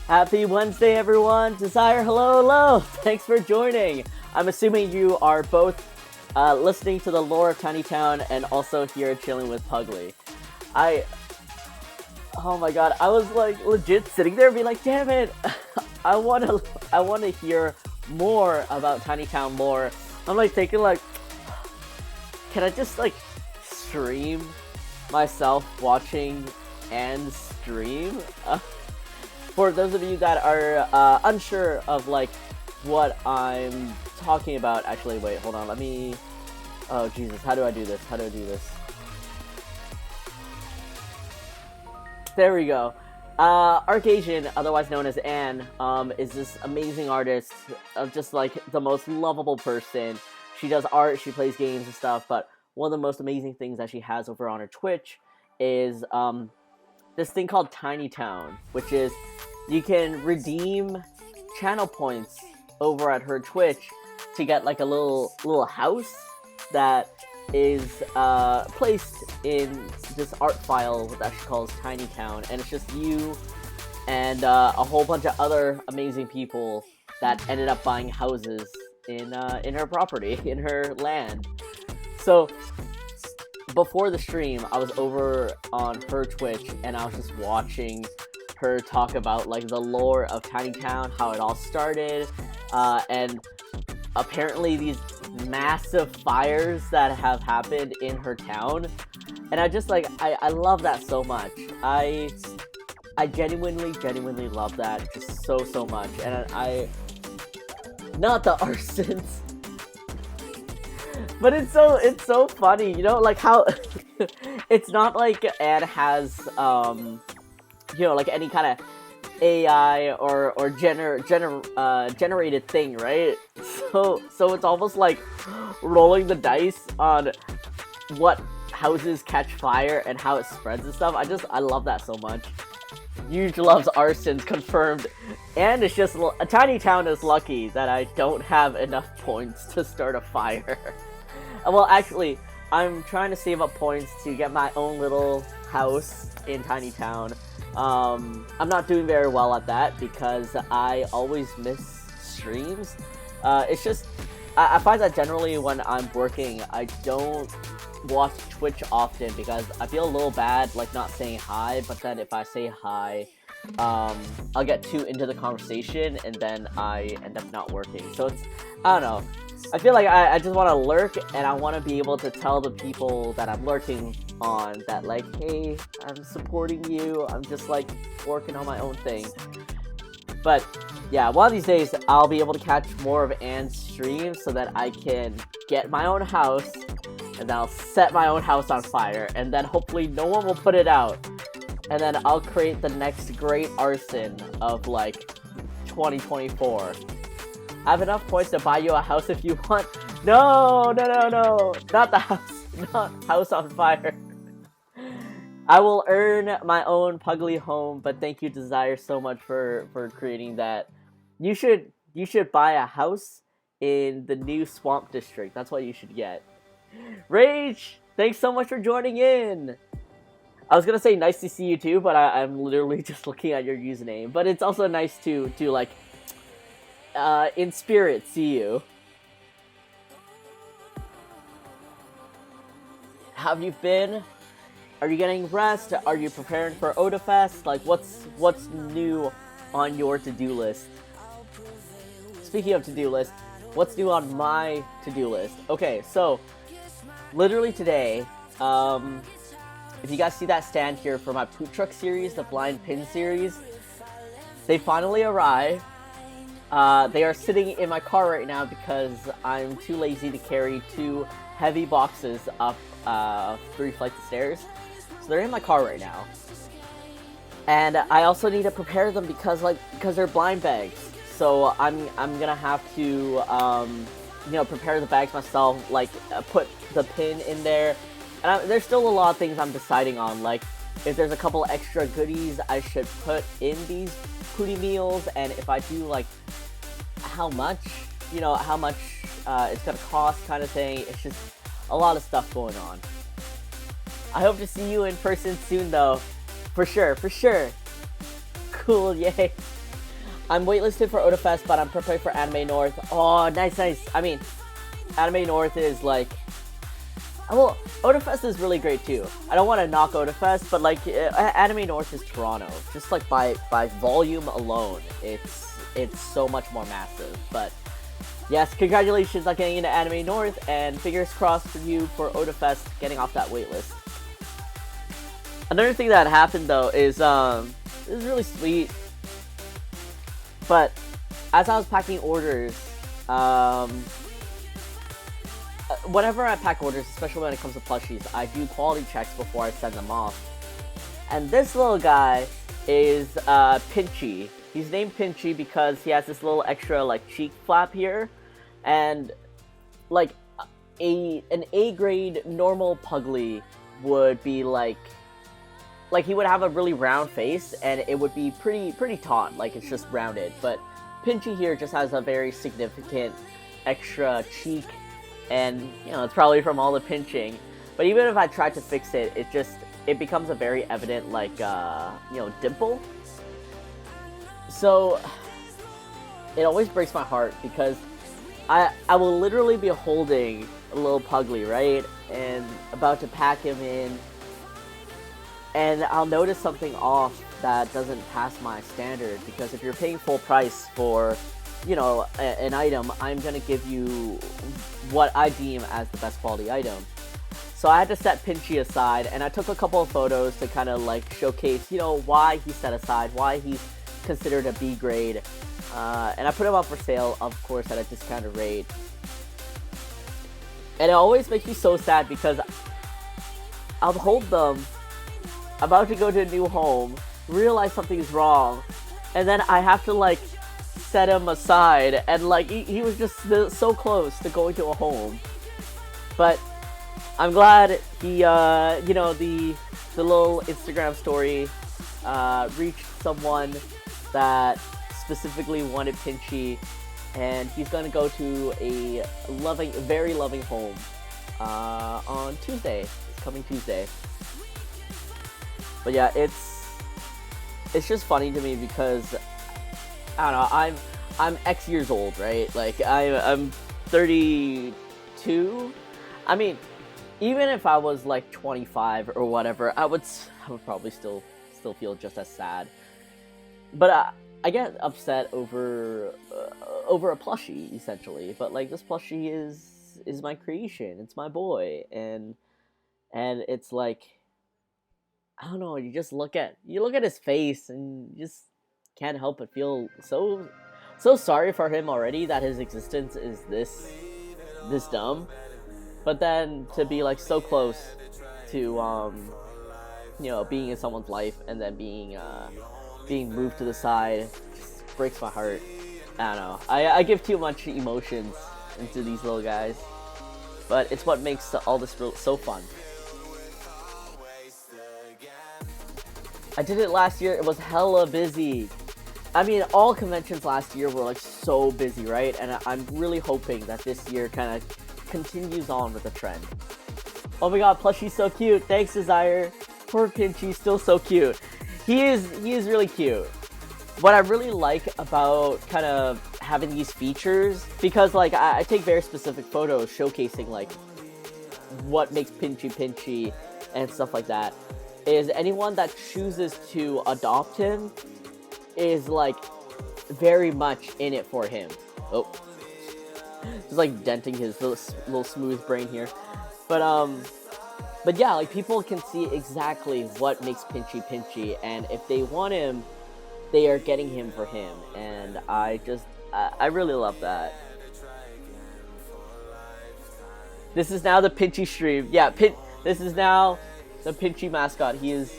Happy Wednesday, everyone! Desire, hello, hello! Thanks for joining! I'm assuming you are both listening to the lore of Tiny Town and also here chilling with Puglie. Oh my god, I was like legit sitting there and being like, damn it! I wanna hear more about Tiny Town lore. I'm like thinking like, can I just like stream myself watching and stream? For those of you that are unsure of like what I'm talking about, actually wait, hold on, let me, oh Jesus, how do I do this? There we go. Arcasian, otherwise known as Anne, is this amazing artist, just like the most lovable person. She does art, she plays games and stuff, but one of the most amazing things that she has over on her Twitch is this thing called Tiny Town, which is you can redeem channel points over at her Twitch to get like a little house that is placed in this art file that she calls Tiny Town, and it's just you and a whole bunch of other amazing people that ended up buying houses in her property, in her land. So before the stream, I was over on her Twitch and I was just watching her talk about like the lore of Tiny Town, how it all started, and apparently these massive fires that have happened in her town, and I just like I love that so much. I genuinely love that just so much, and I not the arsons, but it's so funny, you know, like how it's not like Anne has you know, like any kind of AI or generated thing, right? So it's almost like rolling the dice on what houses catch fire and how it spreads and stuff. I love that so much. Huge loves arsons, confirmed. And it's just a Tiny Town is lucky that I don't have enough points to start a fire. Well, actually, I'm trying to save up points to get my own little house in Tiny Town. I'm not doing very well at that because I always miss streams. It's just, I find that generally when I'm working, I don't watch Twitch often because I feel a little bad like not saying hi, but then if I say hi, I'll get too into the conversation and then I end up not working. So it's, I don't know. I feel like I just want to lurk, and I want to be able to tell the people that I'm lurking on that, like, hey, I'm supporting you, I'm just, like, working on my own thing. But, yeah, one of these days, I'll be able to catch more of Anne's streams so that I can get my own house, and then I'll set my own house on fire, and then hopefully no one will put it out. And then I'll create the next great arson of, like, 2024. I have enough points to buy you a house if you want. No, not the house, not house on fire. I will earn my own Puglie home, but thank you, Desire, so much for creating that. You should buy a house in the new Swamp District. That's what you should get. Rage, thanks so much for joining in. I was gonna say nice to see you too, but I'm literally just looking at your username. But it's also nice to like, in spirit, see you. How have you been? Are you getting rest? Are you preparing for Odafest? Like, what's new on your to-do list? Speaking of to-do list, what's new on my to-do list? Okay, so literally today, if you guys see that stand here for my Poop Truck series, the Blind Pin series, they finally arrived. They are sitting in my car right now because I'm too lazy to carry 2 heavy boxes up 3 flights of stairs. So they're in my car right now. And I also need to prepare them because they're blind bags. So I'm gonna have to you know, prepare the bags myself, like put the pin in there. And there's still a lot of things I'm deciding on, like if there's a couple extra goodies I should put in these Puglie meals, and if I do, like, how much it's gonna cost kind of thing. It's just a lot of stuff going on. I hope to see you in person soon though. For sure. Cool, yay. I'm waitlisted for Otafest, but I'm prepared for Anime North. Oh, nice, nice. I mean, Anime North is like... Well, Otafest is really great too. I don't want to knock Otafest, but like, Anime North is Toronto. Just like by volume alone, it's so much more massive. But yes, congratulations on getting into Anime North, and fingers crossed for you for Otafest getting off that waitlist. Another thing that happened though is it was really sweet. But as I was packing orders, whenever I pack orders, especially when it comes to plushies, I do quality checks before I send them off. And this little guy is Pinchy. He's named Pinchy because he has this little extra like cheek flap here, and like an A grade normal Puglie would be like he would have a really round face, and it would be pretty taut, like it's just rounded. But Pinchy here just has a very significant extra cheek, and you know, it's probably from all the pinching. But even if I tried to fix it, it becomes a very evident like you know, dimple. So it always breaks my heart because I will literally be holding a little Puglie, right, and about to pack him in, and I'll notice something off that doesn't pass my standard, because if you're paying full price for, you know, an item, I'm gonna give you what I deem as the best quality item. So I had to set Pinchy aside, and I took a couple of photos to kind of like showcase, you know, why he's set aside, why he's considered a B grade, and I put him up for sale, of course, at a discounted rate. And it always makes me so sad because I'll hold them, about to go to a new home, realize something's wrong, and then I have to like set him aside, and like he was just so close to going to a home. But I'm glad he, you know, the little Instagram story reached someone that specifically wanted Pinchy, and he's gonna go to a very loving home on Tuesday. It's coming Tuesday. But yeah, it's just funny to me because I don't know, I'm X years old, right? Like I'm 32. I mean, even if I was like 25 or whatever, I would probably still feel just as sad. But I get upset over a plushie essentially. But like, this plushie is my creation. It's my boy, and it's like, I don't know. You look at his face, and you just can't help but feel so sorry for him already that his existence is this dumb. But then to be like so close to you know, being in someone's life and then being moved to the side just breaks my heart. I don't know. I give too much emotions into these little guys, but it's what makes all this so fun. I did it last year. It was hella busy. I mean, all conventions last year were like so busy, right? And I'm really hoping that this year kind of continues on with the trend. Oh my god, plushie's so cute. Thanks, Desire. Poor Pinchy's still so cute. He is really cute. What I really like about kind of having these features, because like I take very specific photos showcasing like what makes Pinchy and stuff like that, is anyone that chooses to adopt him is like very much in it for him. Oh, just like denting his little smooth brain here. But yeah, like people can see exactly what makes Pinchy, and if they want him, they are getting him for him, and I really love that. This is now the Pinchy stream. Yeah, this is now the Pinchy mascot. He is...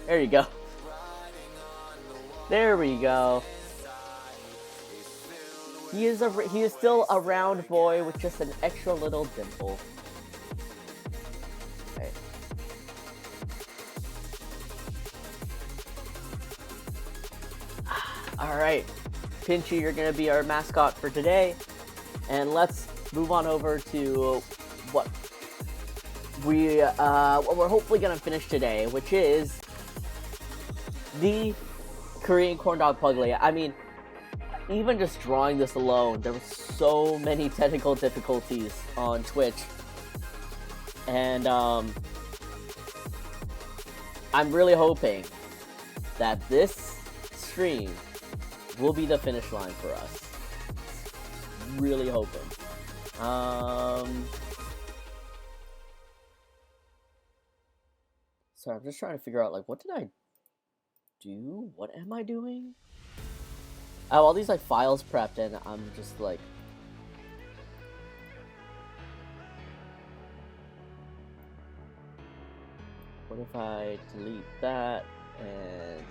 There you go. There we go. He is still a round boy with just an extra little dimple. Okay. Alright, Pinchy, you're gonna be our mascot for today. And let's move on over to what we're hopefully gonna finish today, which is the Korean corn dog Puglie. I mean, even just drawing this alone, there were so many technical difficulties on Twitch. And I'm really hoping that this stream will be the finish line for us. Really hoping. Sorry, I'm just trying to figure out, like, what did I do? What am I doing? I have all these, like, files prepped, and I'm just, like... What if I delete that, and...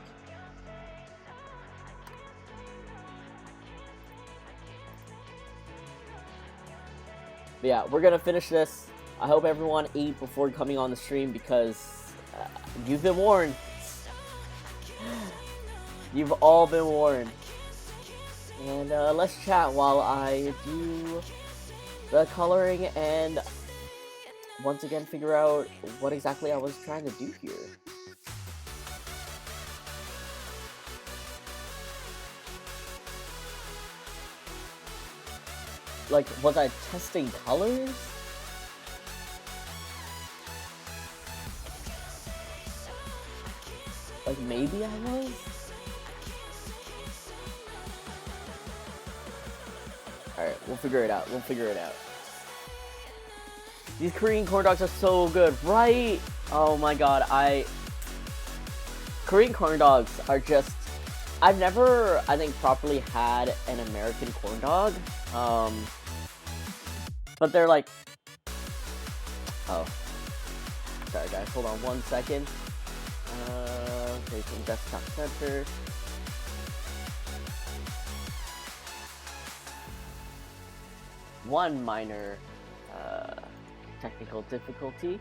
But yeah, we're gonna finish this. I hope everyone ate before coming on the stream, because you've been warned. You've all been warned. And let's chat while I do the coloring and once again figure out what exactly I was trying to do here. Like, was I testing colors? Like, maybe I was? Alright, we'll figure it out. We'll figure it out. These Korean corn dogs are so good, right? Oh my god, Korean corn dogs are just... I've never, I think, properly had an American corn dog. But they're like... Oh. Sorry guys, hold on 1 second. Okay, from desktop center. One minor technical difficulty.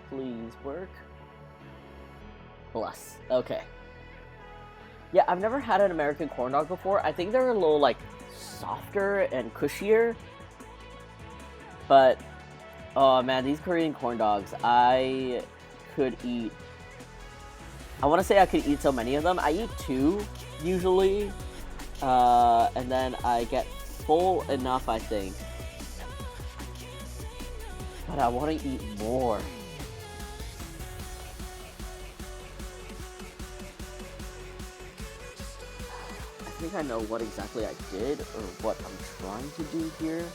Please work. Bless. Okay. Yeah, I've never had an American corn dog before. I think they're a little, like, softer and cushier. But, oh man, these Korean corn dogs, I could eat... I want to say I could eat so many of them. I eat 2, usually. And then I get full enough, I think. But I want to eat more. I think I know what exactly I did, or what I'm trying to do here.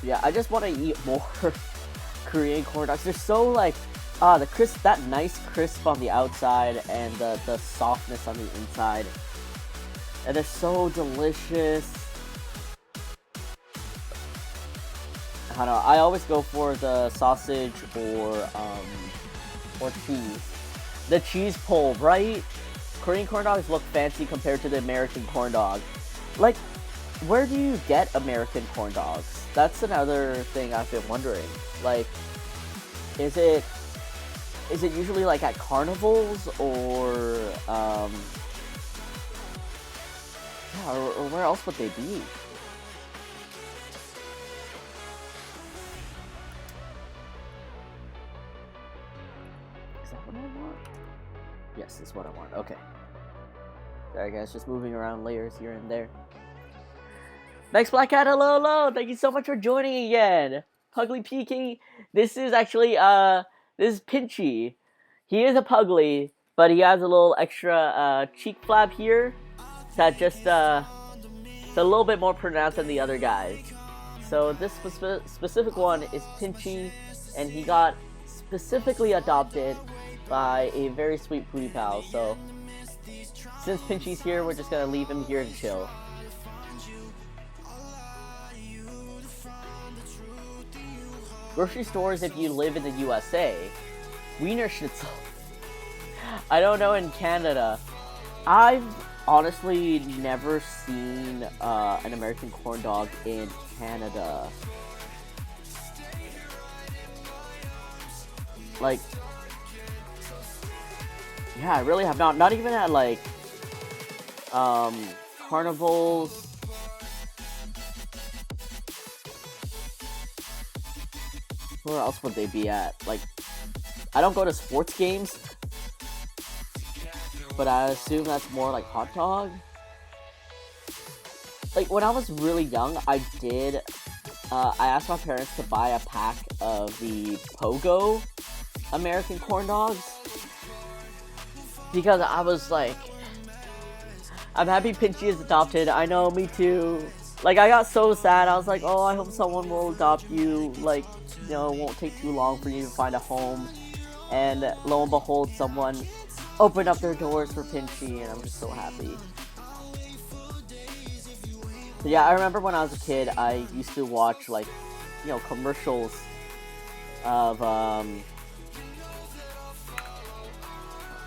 Yeah, I just want to eat more Korean corn dogs. They're so, like, the crisp, that nice crisp on the outside and the softness on the inside. And they're so delicious. I don't know, I always go for the sausage or cheese. The cheese pull, right? Korean corn dogs look fancy compared to the American corn dog. Like, where do you get American corn dogs? That's another thing I've been wondering. Like, is it usually like at carnivals or yeah, or where else would they be? Is that what I want? Yes, this is what I want. Okay. Sorry guys, just moving around layers here and there. Next Black Cat, hello. Thank you so much for joining again. Puglie PK. This is actually this is Pinchy. He is a Puglie, but he has a little extra cheek flap here that just it's a little bit more pronounced than the other guys. So this specific one is Pinchy, and he got specifically adopted by a very sweet Pootie Pal. So since Pinchy's here, we're just gonna leave him here to chill. Grocery stores if you live in the USA. Wiener Schnitzel. I don't know in Canada. I've honestly never seen an American corn dog in Canada. Like, yeah, I really have not. Not even at like carnivals. where else would they be at? Like, I don't go to sports games, but I assume that's more like hot dog. Like, when I was really young, I asked my parents to buy a pack of the Pogo American corn dogs. Because I was like, I'm happy Pinchy is adopted. I know, me too. Like, I got so sad. I was like, oh, I hope someone will adopt you. Like, you know, it won't take too long for you to find a home. And lo and behold, someone opened up their doors for Pinchy, and I'm just so happy. So yeah, I remember when I was a kid, I used to watch, like, you know, commercials of,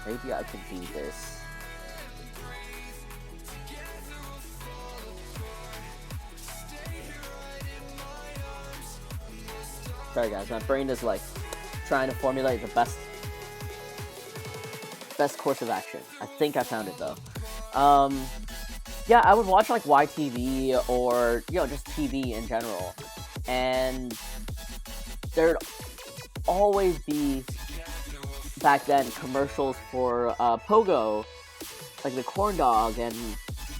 maybe I could beat this. Sorry guys, my brain is like trying to formulate the best course of action. I think I found it though. Yeah, I would watch like YTV or, you know, just TV in general, and there'd always be, back then, commercials for Pogo, like the corn dog, and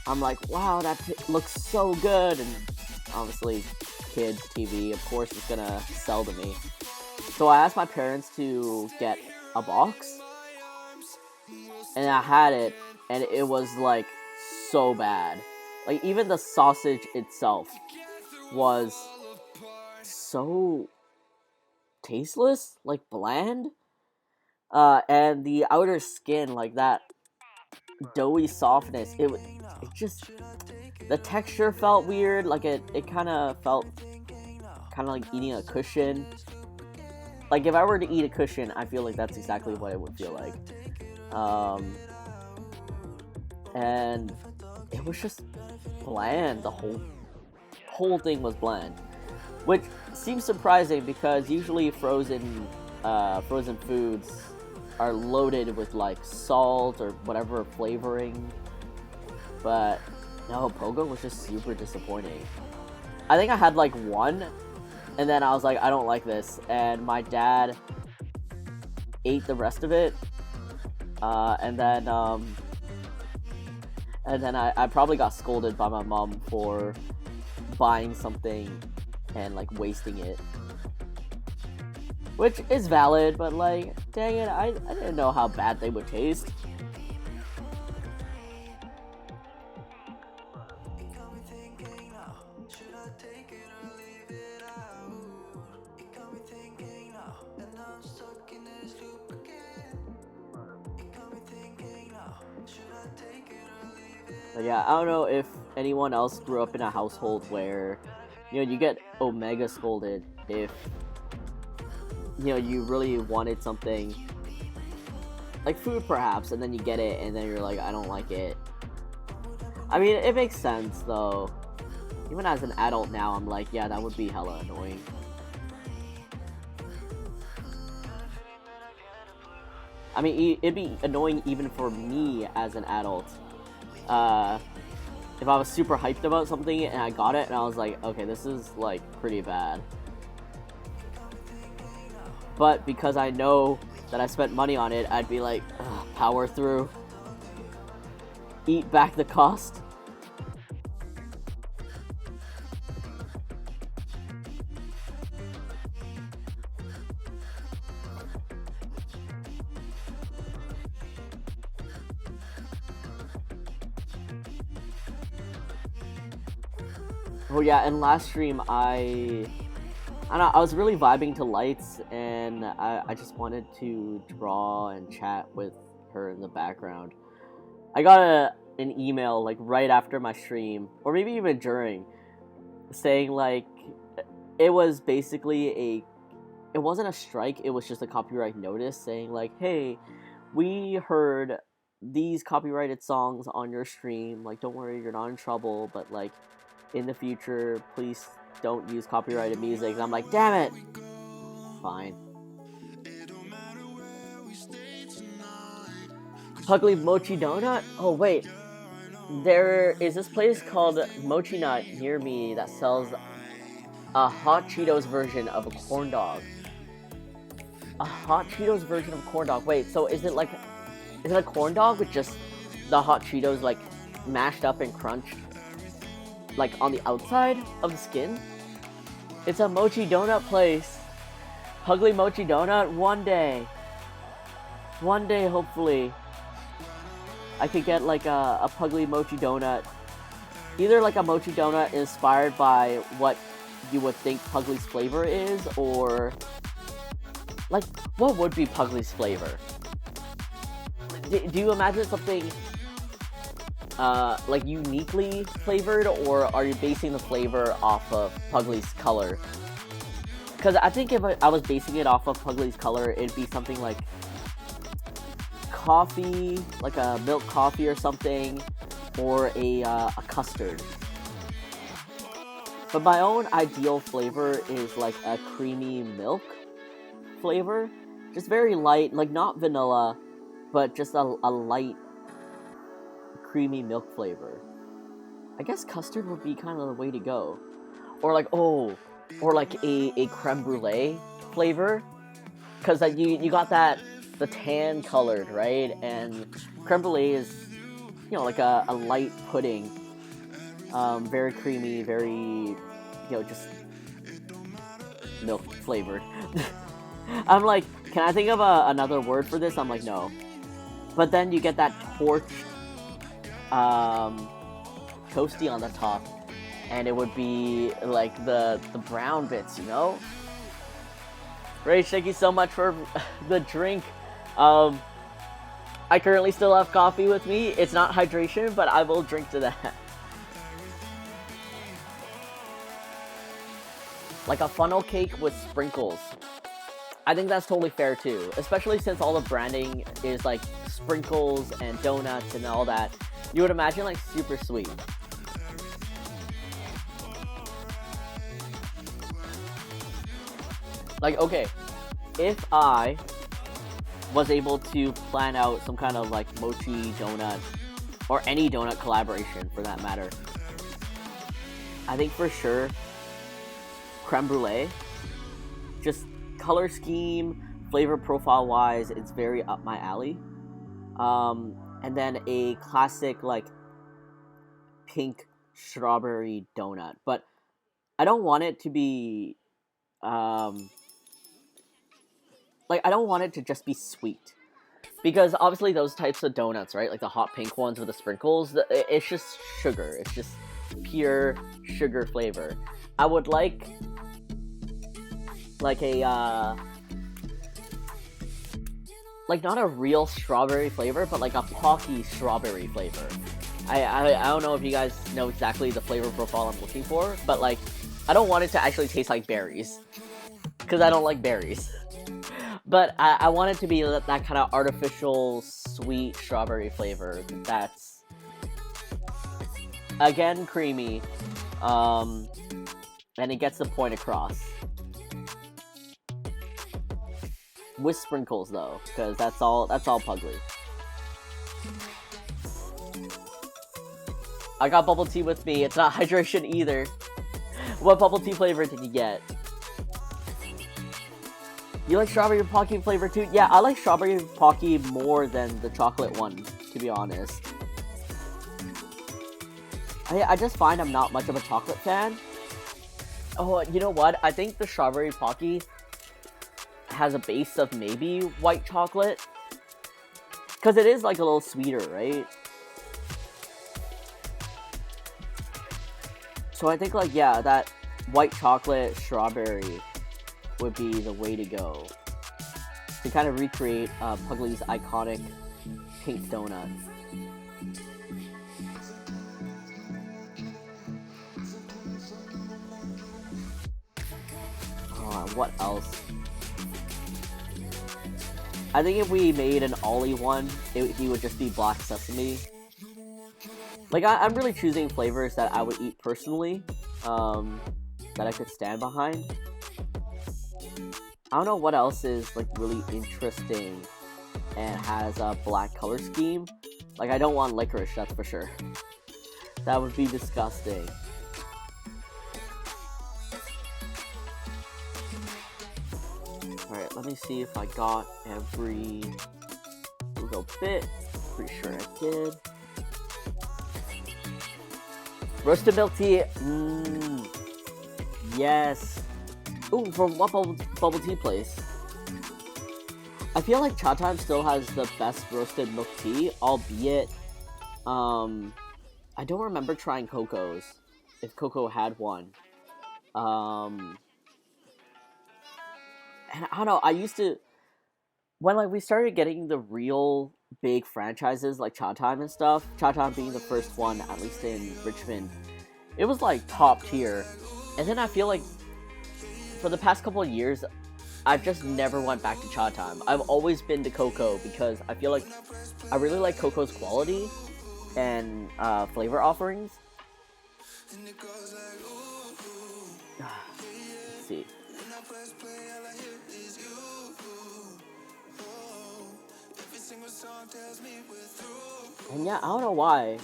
I'm like, wow, that looks so good, and obviously kids TV, of course, is gonna sell to me. So I asked my parents to get a box, and I had it, and it was like so bad. Like, even the sausage itself was so tasteless, like bland, and the outer skin, like that doughy softness, it just, the texture felt weird. Like, it kind of felt kind of like eating a cushion. Like, if I were to eat a cushion, I feel like that's exactly what it would feel like. And it was just bland. The whole thing was bland, which seems surprising because usually frozen foods are loaded with like salt or whatever flavoring. But no, Pogo was just super disappointing. I think I had like one, and then I was like, I don't like this, and my dad ate the rest of it, and then I probably got scolded by my mom for buying something and like wasting it, which is valid, but like, dang it, I didn't know how bad they would taste. But yeah, I don't know if anyone else grew up in a household where, you know, you get Omega scolded if, you know, you really wanted something, like food perhaps, and then you get it, and then you're like, I don't like it. I mean, it makes sense, though. Even as an adult now, I'm like, yeah, that would be hella annoying. I mean, it'd be annoying even for me as an adult. If I was super hyped about something and I got it and I was like, okay, this is like pretty bad. But because I know that I spent money on it, I'd be like, power through. Eat back the cost. Oh yeah, and last stream I don't know, I was really vibing to Lights, and I just wanted to draw and chat with her in the background. I got an email like right after my stream, or maybe even during, saying like, it was basically it wasn't a strike, it was just a copyright notice saying like, hey, we heard these copyrighted songs on your stream, like, don't worry, you're not in trouble, but like, in the future, please don't use copyrighted music. And I'm like, damn it! Fine. Puglie Mochi Donut? Oh wait, there is this place called Mochi Nut near me that sells a hot Cheetos version of a corn dog. A hot Cheetos version of corn dog. Wait, so is it a corn dog with just the hot Cheetos like mashed up and crunched like on the outside of the skin? It's a mochi donut place. Puglie mochi donut. One day, hopefully, I could get like a Puglie mochi donut. Either like a mochi donut inspired by what you would think Puglie's flavor is, or like, what would be Puglie's flavor? Do you imagine something like uniquely flavored, or are you basing the flavor off of Puglie's color? Because I think if I was basing it off of Puglie's color, it'd be something like coffee, like a milk coffee or something, or a custard. But my own ideal flavor is like a creamy milk flavor. Just very light, like not vanilla, but just a light creamy milk flavor. I guess custard would be kind of the way to go. Or like, or like a creme brulee flavor. Because like you got the tan colored, right? And creme brulee is, you know, like a light pudding. Very creamy, very, you know, just milk flavored. I'm like, can I think of another word for this? I'm like, no. But then you get that torched toasty on the top, and it would be like the brown bits, you know? Rage, thank you so much for the drink. I currently still have coffee with me. It's not hydration, but I will drink to that. Like a funnel cake with sprinkles. I think that's totally fair too, especially since all the branding is like sprinkles and donuts and all that. You would imagine like super sweet. Like, okay, if I was able to plan out some kind of like mochi donut, or any donut collaboration for that matter, I think for sure creme brulee. Just color scheme, flavor profile wise, it's very up my alley. And then a classic like pink strawberry donut, but I don't want it to be like, I don't want it to just be sweet, because obviously those types of donuts, right, like the hot pink ones with the sprinkles, it's just sugar. It's just pure sugar flavor. I would like a like not a real strawberry flavor, but like a Puglie strawberry flavor. I don't know if you guys know exactly the flavor profile I'm looking for, but like, I don't want it to actually taste like berries, because I don't like berries. But I want it to be that kind of artificial sweet strawberry flavor that's, again, creamy, and it gets the point across. With sprinkles though, because that's all Puglie. I got bubble tea with me. It's not hydration either. What bubble tea flavor did you get? You like strawberry Pocky flavor too? Yeah, I like strawberry Pocky more than the chocolate one, to be honest. I just find I'm not much of a chocolate fan. Oh, you know what? I think the strawberry Pocky has a base of maybe white chocolate, because it is like a little sweeter, right? So I think like, yeah, that white chocolate strawberry would be the way to go to kind of recreate Puglie's iconic pink donut. What else? I think if we made an Ollie one, he would just be black sesame. Like, I'm really choosing flavors that I would eat personally, that I could stand behind. I don't know what else is like really interesting and has a black color scheme. Like, I don't want licorice, that's for sure. That would be disgusting. Alright, let me see if I got every little bit. Pretty sure I did. Roasted milk tea. Yes. Ooh, from what bubble tea place? I feel like Cha Time still has the best roasted milk tea, albeit, I don't remember trying Coco's, if Coco had one. And I don't know, I used to, when like we started getting the real big franchises like Cha Time and stuff, Cha Time being the first one, at least in Richmond, it was like top tier. And then I feel like for the past couple of years, I've just never went back to Cha Time. I've always been to Coco because I feel like I really like Coco's quality and flavor offerings. Let's see. And yeah, I don't know why.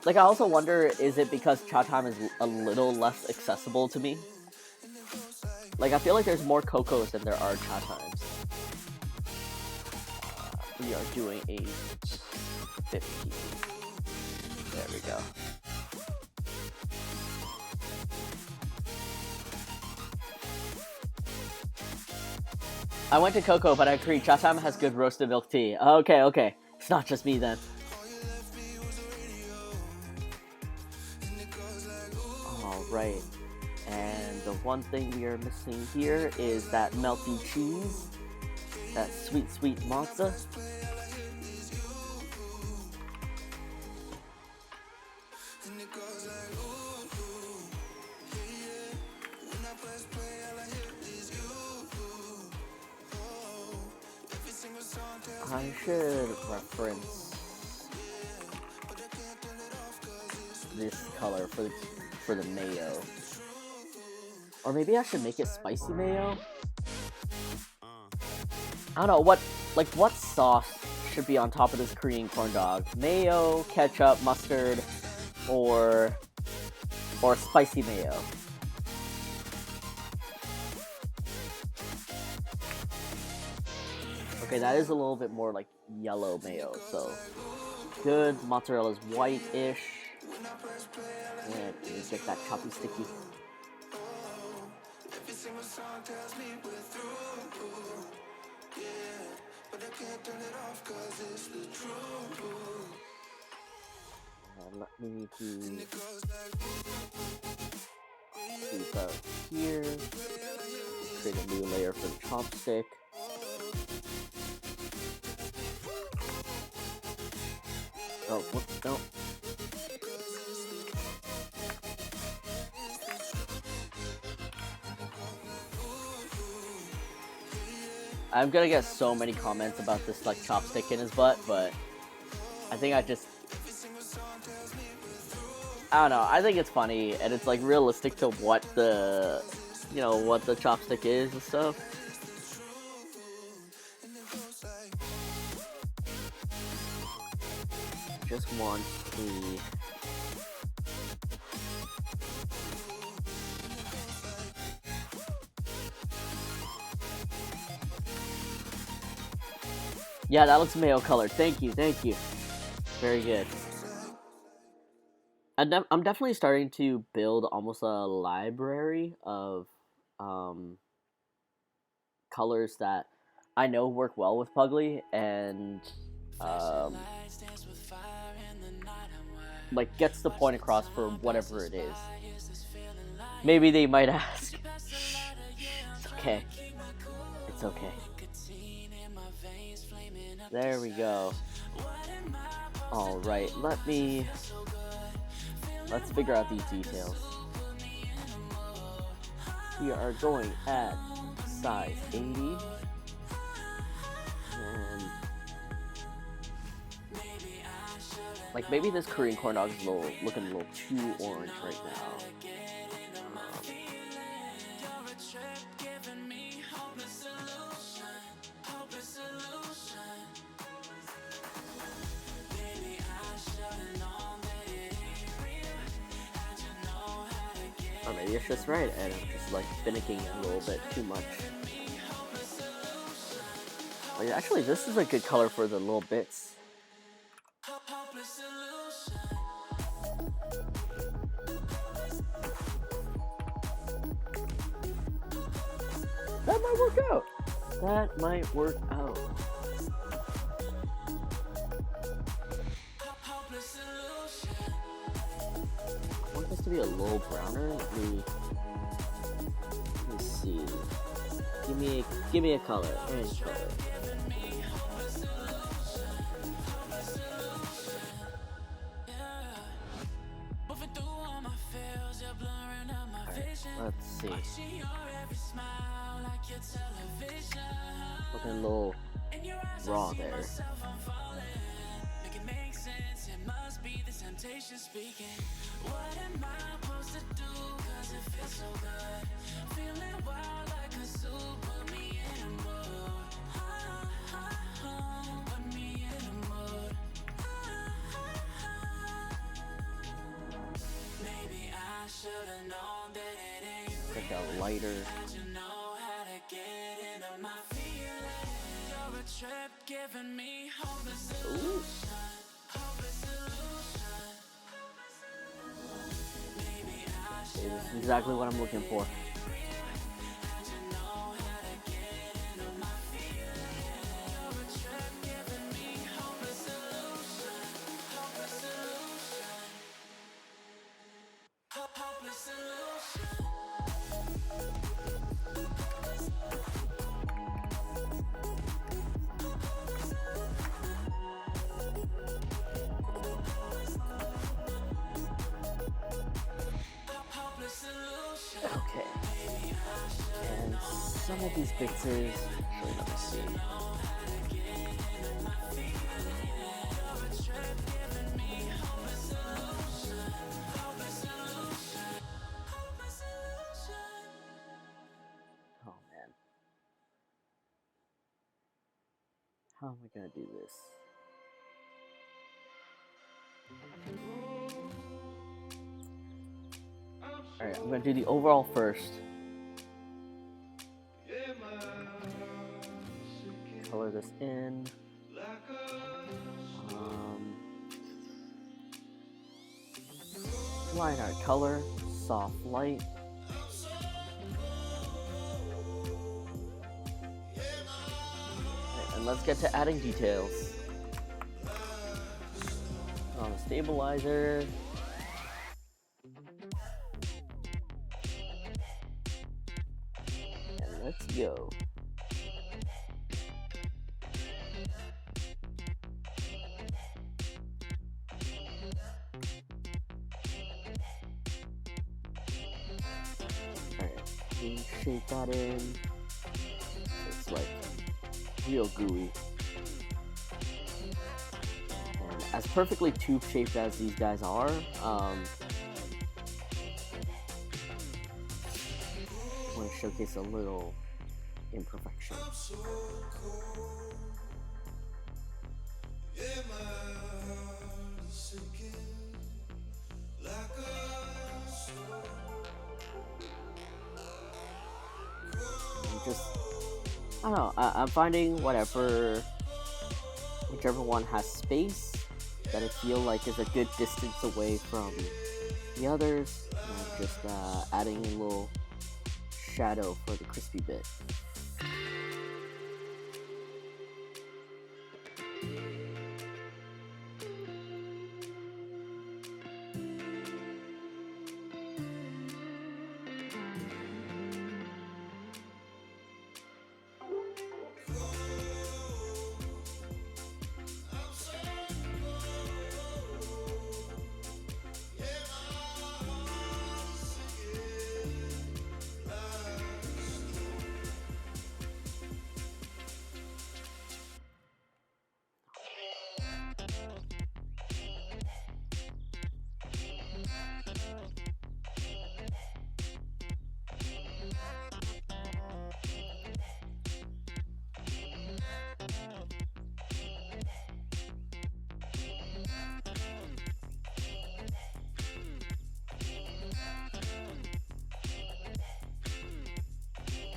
Like, I also wonder, is it because Cha Time is a little less accessible to me? Like, I feel like there's more Cocos than there are Cha Times. We are doing a 50. There we go. I went to Coco, but I agree, Cha Time has good roasted milk tea. Okay. It's not just me then. Alright. And the one thing we are missing here is that melty cheese. That sweet mozza. I should reference this color for the mayo. Or maybe I should make it spicy mayo? I don't know, what sauce should be on top of this Korean corn dog? Mayo, ketchup, mustard, or spicy mayo? Okay, that is a little bit more like yellow mayo, so good. Mozzarella's white-ish. And you get that choppy sticky. And let me do these out here. Create a new layer for the chopstick. Oh, whoops, no. I'm gonna get so many comments about this like chopstick in his butt, but I think I don't know, I think it's funny and it's like realistic to what the chopstick is and stuff. Just want the yeah, that looks mayo colored. Thank you. Very good. I'm definitely starting to build almost a library of colors that I know work well with Puglie and like gets the point across for whatever it is. Maybe they might ask. It's okay. It's okay. There we go. Alright, let's figure out these details. We are going at size 80. And like maybe this Korean corn dog is looking a little too orange right now. Or maybe it's just right and I'm just like finicking a little bit too much. Wait, actually, this is a good color for the little bits. That might work out. That might work out. I want this to be a little browner. Let me see. Give me a color. Any color. Let's see. Looking a little raw there. What am I supposed to do? 'Cause it feels so good. Feeling wild like a soup. Put me in a mood. Put me in a mood. Maybe I should have known that it ain't like a lighter. You know how to get into my feelings. You're a trip giving me hopeless solution. This is exactly what I'm looking for. Okay, and some of these pictures, actually let me see. Oh man, how am I gonna do this? Alright, I'm gonna do the overall first. Color this in. Line art color, soft light. Right, and let's get to adding details. On the stabilizer. And let's go. Shape that in. It's like real gooey. And as perfectly tube shaped as these guys are, I want to showcase a little imperfection. Just, I don't know, I'm finding whichever one has space that I feel like is a good distance away from the others, and just adding a little shadow for the crispy bit.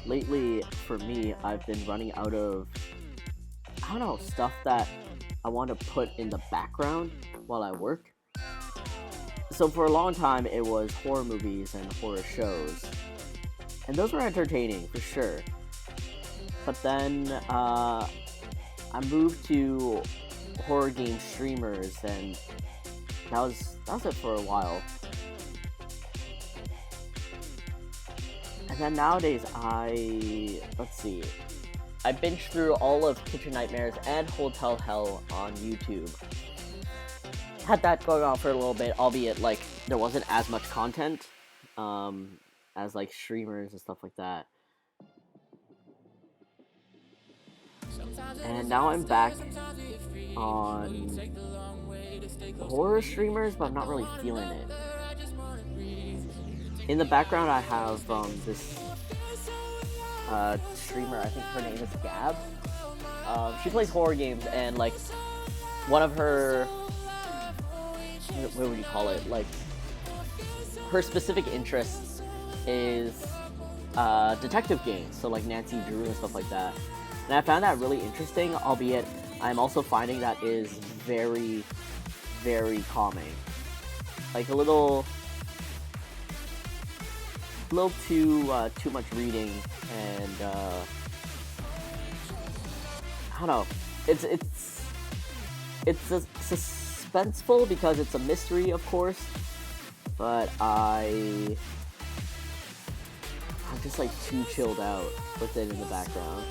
Lately, for me, I've been running out of I don't know, stuff that I want to put in the background while I work. So for a long time, it was horror movies and horror shows, and those were entertaining for sure. But then I moved to horror game streamers, and that was it for a while. And then nowadays, let's see, I binged through all of Kitchen Nightmares and Hotel Hell on YouTube. Had that going on for a little bit, albeit like there wasn't as much content as like streamers and stuff like that. And now I'm back on horror streamers, but I'm not really feeling it. In the background, I have this streamer. I think her name is Gab. She plays horror games, and like one of her, what would you call it? Like her specific interests is detective games, so like Nancy Drew and stuff like that. And I found that really interesting, albeit I'm also finding that is very, very calming. Like a little too much reading, and I don't know. It's suspenseful because it's a mystery, of course, but I'm just like too chilled out with it in the background.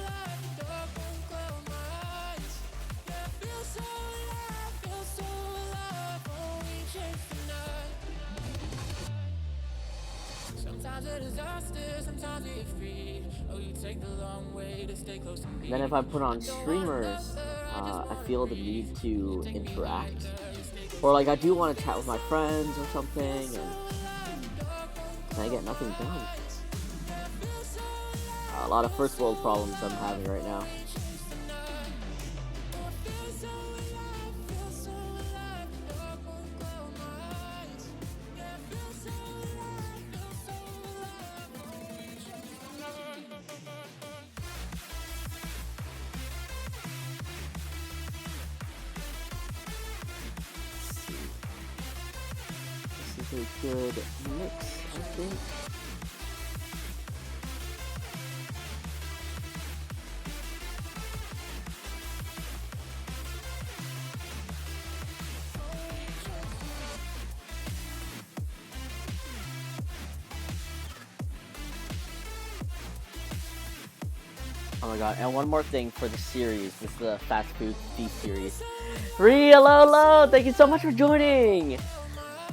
And then if I put on streamers, I feel the need to interact. Or like I do want to chat with my friends or something, and I get nothing done. A lot of first world problems I'm having right now. This is a good mix, I think. Oh my god, and one more thing for the series. This is the Fast Food Feast series. Hello, thank you so much for joining!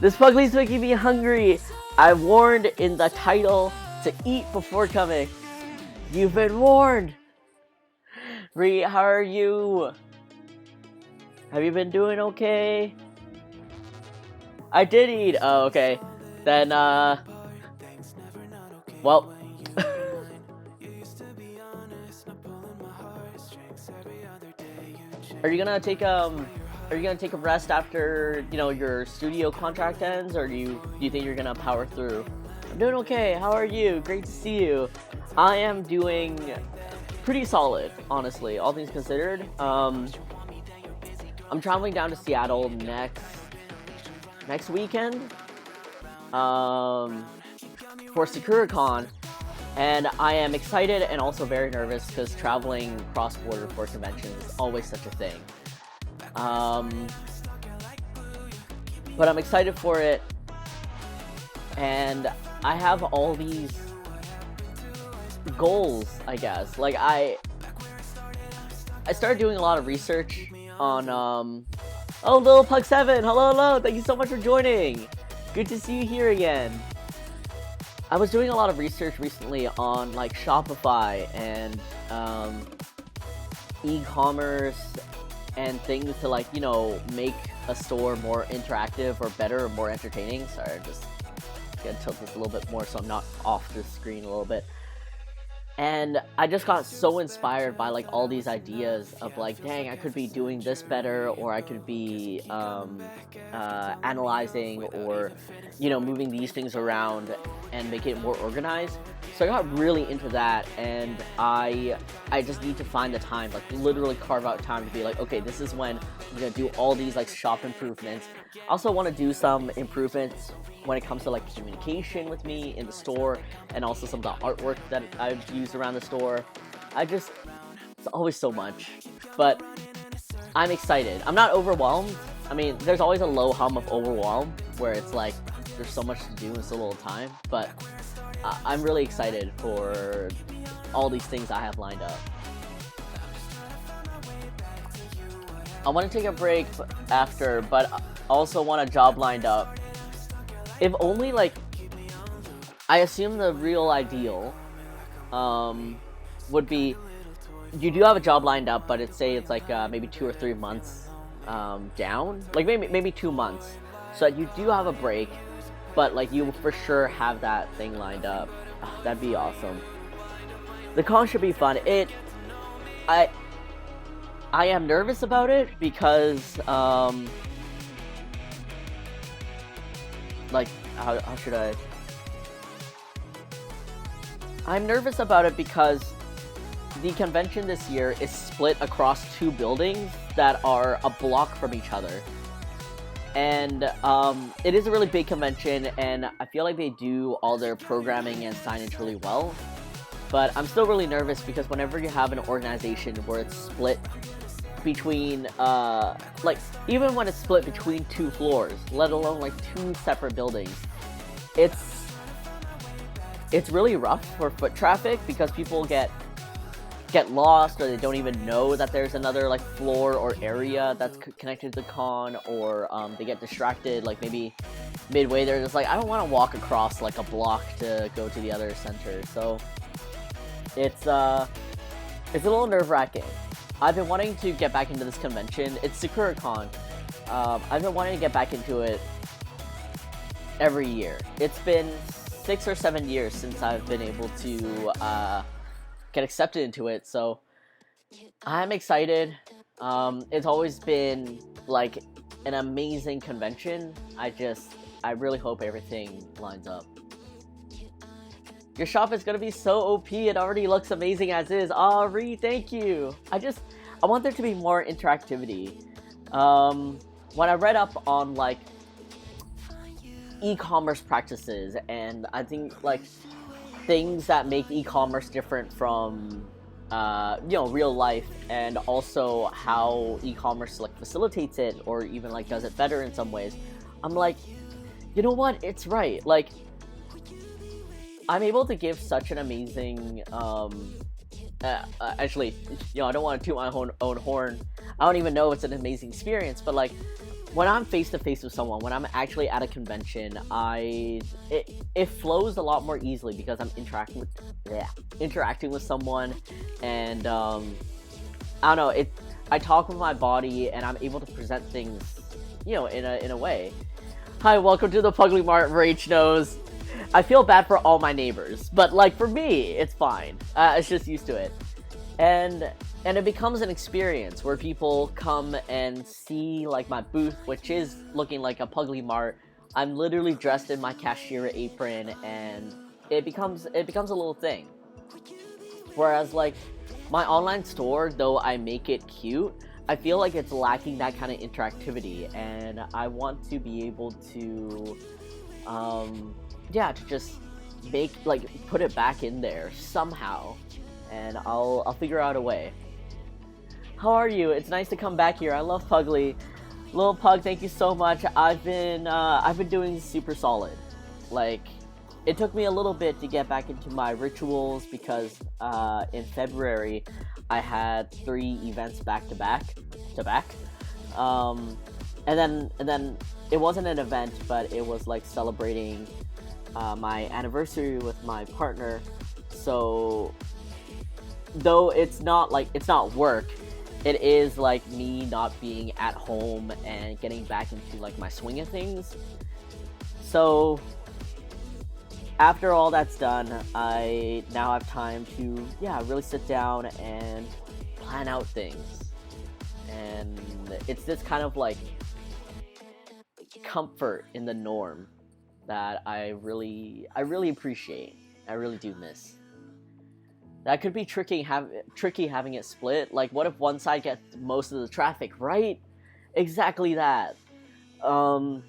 This Puglie's making me hungry. I warned in the title to eat before coming. You've been warned! Ree, how are you? Have you been doing okay? I did eat! Oh, okay. Then, well... Are you gonna take a rest after, you know, your studio contract ends, or do you think you're gonna power through? I'm doing okay. How are you? Great to see you. I am doing pretty solid, honestly, all things considered. I'm traveling down to Seattle next weekend for SakuraCon, and I am excited and also very nervous because traveling cross-border for conventions is always such a thing. But I'm excited for it, and I have all these goals, I guess. Like I started doing a lot of research on oh, Little Pug 7, hello, thank you so much for joining. Good to see you here again. I was doing a lot of research recently on like Shopify and e-commerce and things to, like, you know, make a store more interactive or better or more entertaining. Sorry, I'm just gonna tilt this a little bit more so I'm not off the screen a little bit. And I just got so inspired by like all these ideas of like, dang, I could be doing this better, or I could be analyzing or, you know, moving these things around and make it more organized. So I got really into that, and I just need to find the time, like literally carve out time to be like, okay, this is when I'm gonna do all these like shop improvements. I also want to do some improvements when it comes to like communication with me in the store, and also some of the artwork that I've used around the store. It's always so much, but I'm excited. I'm not overwhelmed. I mean, there's always a low hum of overwhelm where it's like there's so much to do in so little time, but I'm really excited for all these things I have lined up. I want to take a break after, but also want a job lined up. If only, like, I assume the real ideal would be you do have a job lined up, but it's like maybe 2 or 3 months down, like maybe 2 months, so that you do have a break, but like you for sure have that thing lined up. That'd be awesome. The con should be fun. I am nervous about it because like how should I? I'm nervous about it because the convention this year is split across 2 buildings that are a block from each other. And it is a really big convention, and I feel like they do all their programming and signage really well. But I'm still really nervous because whenever you have an organization where it's split between, like, even when it's split between 2 floors, let alone like 2 separate buildings, it's really rough for foot traffic because people get lost, or they don't even know that there's another like floor or area that's connected to the con, or they get distracted, like maybe midway they're just like, I don't want to walk across like a block to go to the other center. So it's a little nerve-wracking. I've been wanting to get back into this convention. It's SakuraCon. I've been wanting to get back into it every year. It's been 6 or 7 years since I've been able to get accepted into it, so I'm excited. It's always been like an amazing convention. I really hope everything lines up. Your shop is gonna be so OP, it already looks amazing as is. Ari, thank you. I want there to be more interactivity. When I read up on like e-commerce practices, and I think like things that make e-commerce different from real life, and also how e-commerce like facilitates it or even like does it better in some ways, I'm like, you know what, it's right. Like, I'm able to give such an amazing actually, I don't want to toot my own horn. I don't even know if it's an amazing experience, but like when I'm face to face with someone, when I'm actually at a convention, it flows a lot more easily because I'm interacting with someone, and I don't know, I talk with my body, and I'm able to present things, in a way. Hi, welcome to the Puglie Mart. Rach knows. I feel bad for all my neighbors, but like for me, it's fine. It's just used to it, and it becomes an experience where people come and see like my booth, which is looking like a Puglie Mart. I'm literally dressed in my cashier apron, and it becomes a little thing. Whereas like my online store, though I make it cute, I feel like it's lacking that kind of interactivity, and I want to be able to to just put it back in there somehow, and I'll figure out a way. How are you? It's nice to come back here. I love Puglie. Little Pug, thank you so much. I've been doing super solid. Like, it took me a little bit to get back into my rituals because in February I had 3 events back to back. And then it wasn't an event, but it was like celebrating my anniversary with my partner. So though it's not work, it is like me not being at home and getting back into like my swing of things. So after all that's done, I now have time to really sit down and plan out things. And it's this kind of like comfort in the norm that I really appreciate. I really do miss. That could be tricky having it split. Like, what if one side gets most of the traffic, right? Exactly that. Um,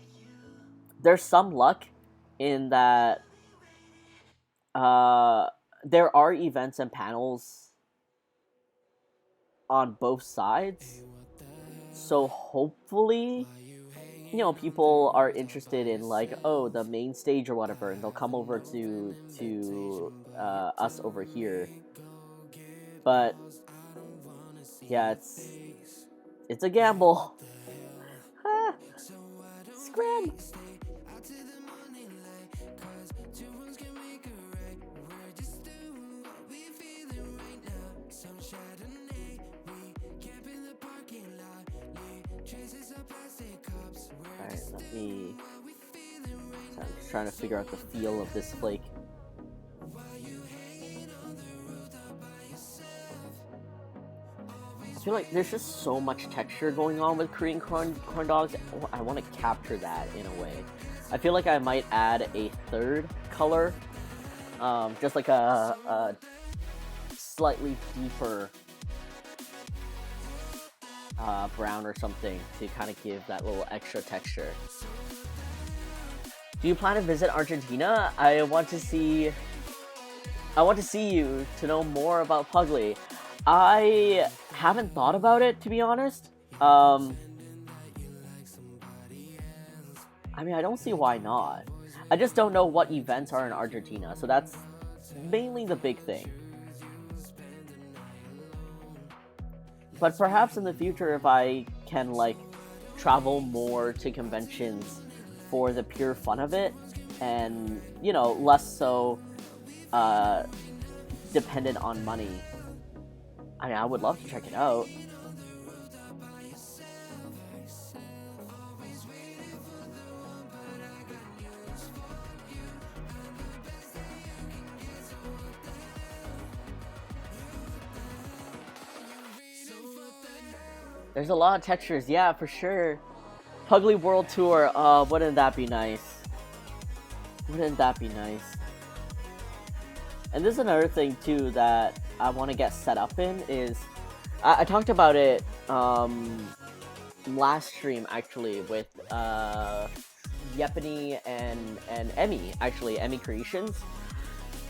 there's some luck in that uh, there are events and panels on both sides. So hopefully, people are interested in like, oh, the main stage or whatever, and they'll come over to us over here. But yeah, it's a gamble. Ah, scram. Alright, let me. So I'm just trying to figure out the feel of this flake. I feel like there's just so much texture going on with Korean corn dogs. I want to capture that in a way. I feel like I might add a third color, just like a slightly deeper brown or something to kind of give that little extra texture. Do you plan to visit Argentina? I want to see you to know more about Puglie. I haven't thought about it, to be honest. I mean, I don't see why not. I just don't know what events are in Argentina, so that's mainly the big thing. But perhaps in the future, if I can, like, travel more to conventions for the pure fun of it, and, less so dependent on money, I mean, I would love to check it out. There's a lot of textures, yeah, for sure. Puglie World Tour, wouldn't that be nice? Wouldn't that be nice? And this is another thing, too, that I want to get set up in, is... I talked about it, last stream, actually, with, Yepany and Emmy, actually, Emmy Creations.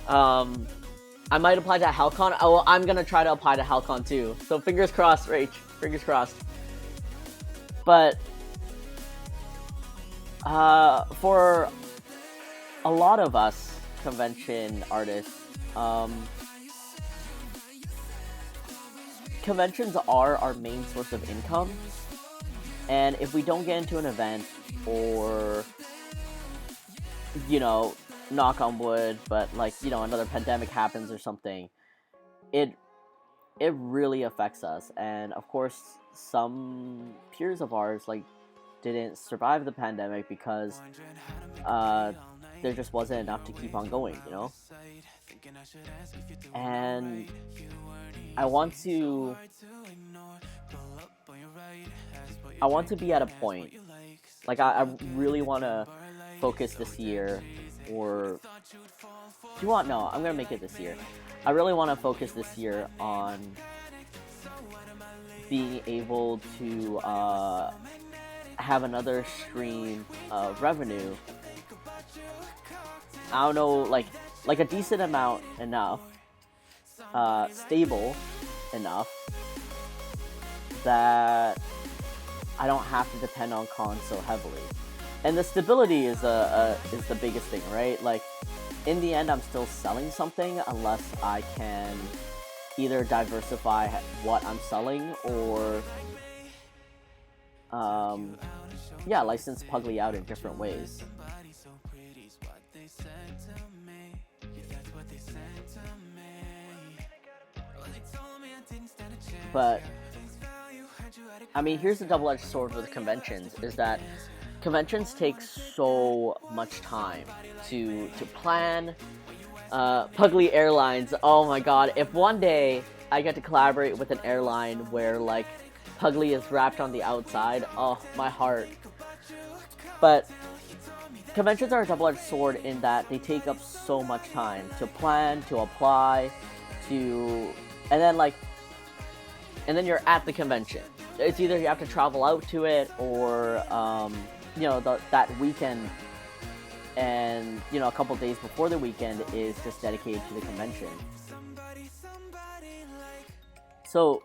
I might apply to Halcon. Oh, well, I'm gonna try to apply to Halcon, too. So, fingers crossed, Rach. Fingers crossed. But for a lot of us convention artists, conventions are our main source of income. And if we don't get into an event, or, knock on wood, but like, another pandemic happens or something, it really affects us. And of course, some peers of ours didn't survive the pandemic because there just wasn't enough to keep on going, And I want to be at a point, like, I really want to focus this year, or do you want? No, I'm gonna make it this year. I really want to focus this year on being able to have another stream of revenue. I don't know, like a decent amount enough, stable enough that I don't have to depend on cons so heavily. And the stability is the biggest thing, right? Like, in the end, I'm still selling something unless I can either diversify what I'm selling, or license Puglie out in different ways. But I mean, here's the double-edged sword with conventions, is that conventions take so much time to plan. Puglie Airlines, oh my god, if one day I get to collaborate with an airline where, like, Puglie is wrapped on the outside, oh, my heart. But conventions are a double-edged sword in that they take up so much time to plan, to apply, to, and then like, and then you're at the convention. It's either you have to travel out to it, or you know, that weekend, and you know, a couple days before the weekend is just dedicated to the convention. So,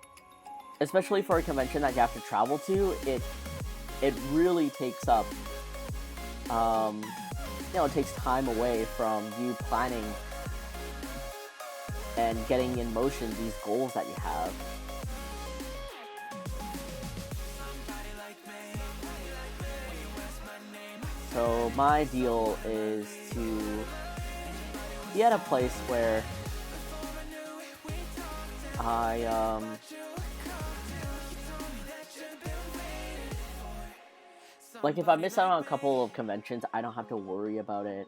especially for a convention that you have to travel to, it really takes up, you know, it takes time away from you planning and getting in motion these goals that you have. So my ideal is to be at a place where I like, if I miss out on a couple of conventions, I don't have to worry about it.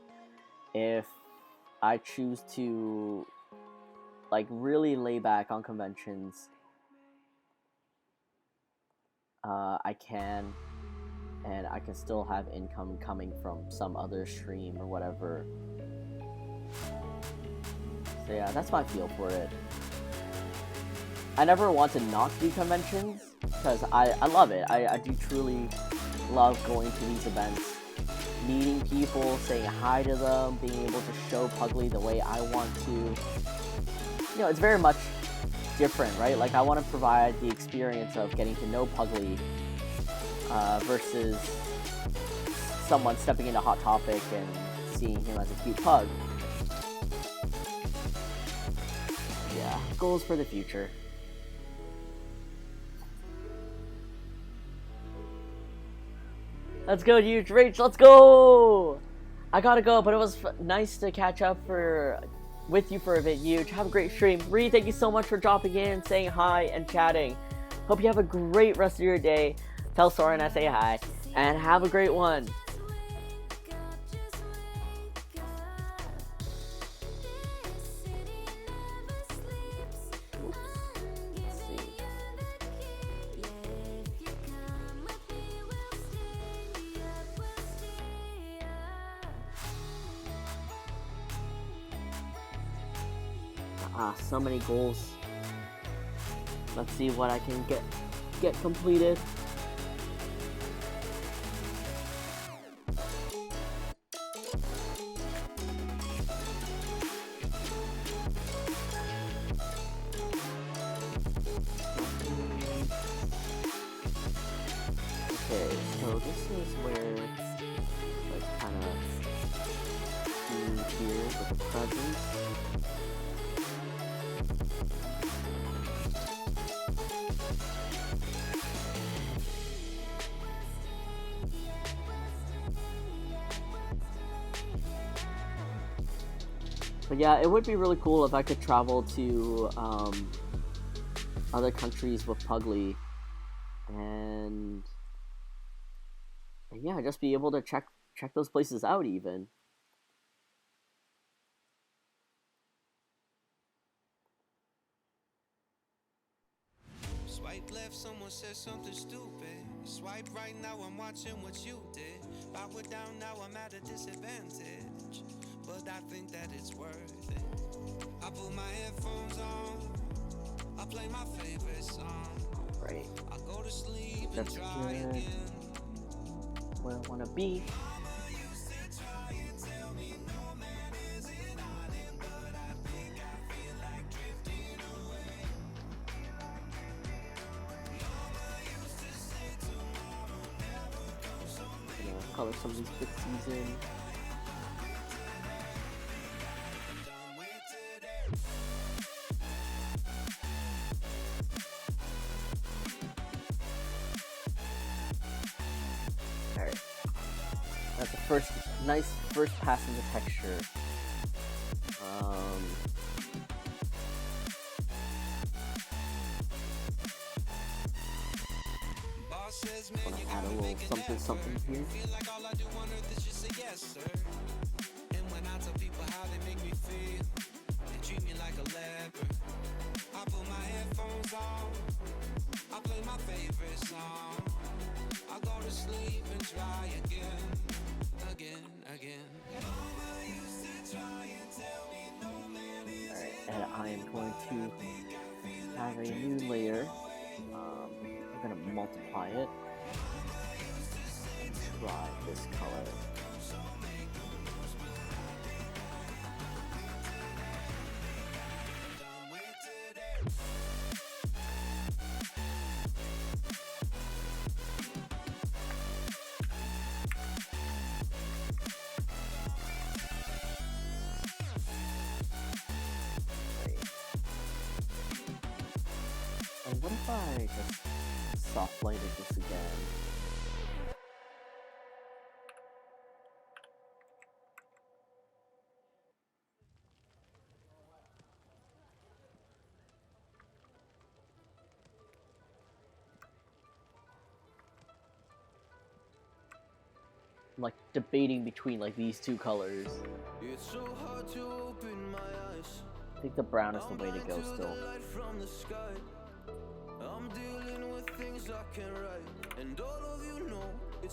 If I choose to like really lay back on conventions, I can, and I can still have income coming from some other stream or whatever. So yeah, that's my feel for it. I never want to not do conventions, because I love it. I do truly love going to these events, meeting people, saying hi to them, being able to show Puglie the way I want to. You know, it's very much different, right? Like, I want to provide the experience of getting to know Puglie versus someone stepping into Hot Topic and seeing him as a cute pug. Yeah, goals for the future. Let's go, huge Rach. Let's go. I gotta go, but it was nice to catch up with you for a bit, huge. Have a great stream. Reed, thank you so much for dropping in, saying hi, and chatting. Hope you have a great rest of your day. Tell Soren I say hi, and have a great one. So many goals. Let's see what I can get completed. Okay, so this is where let's kind of see here with the presents. But yeah, it would be really cool if I could travel to other countries with Puglie, and yeah, just be able to check those places out even. Swipe left, someone said something stupid. Swipe right, now I'm watching what you did. Power down, now I'm at a disadvantage, but I think that it's worth it. I put my headphones on, I play my favorite song. Right. I go to sleep That's and try good. again. Where I wanna be. Color some of these pixies in. Alright. That's a nice first pass into texture. Want to add a little something here. And when I tell people how they make me feel, they treat me like a leper. I put my headphones on, I play my favorite song. I go to sleep and try again. I am going to have a new layer. I'm gonna multiply it. Try this color. And what if I just soft lighted this again? I'm like debating between like these two colors. It's so hard to open my eyes. I think the brown is the way to go still. I'm dealing with things I can write, and all of you know.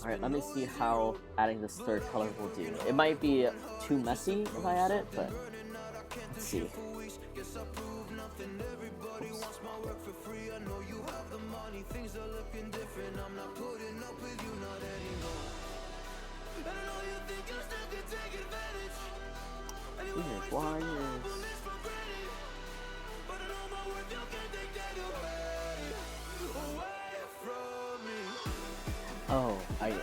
Alright, let me see how adding this third color will do. It might be too messy if I add it, but let's see. Oops. Here's wires. Oh, I see.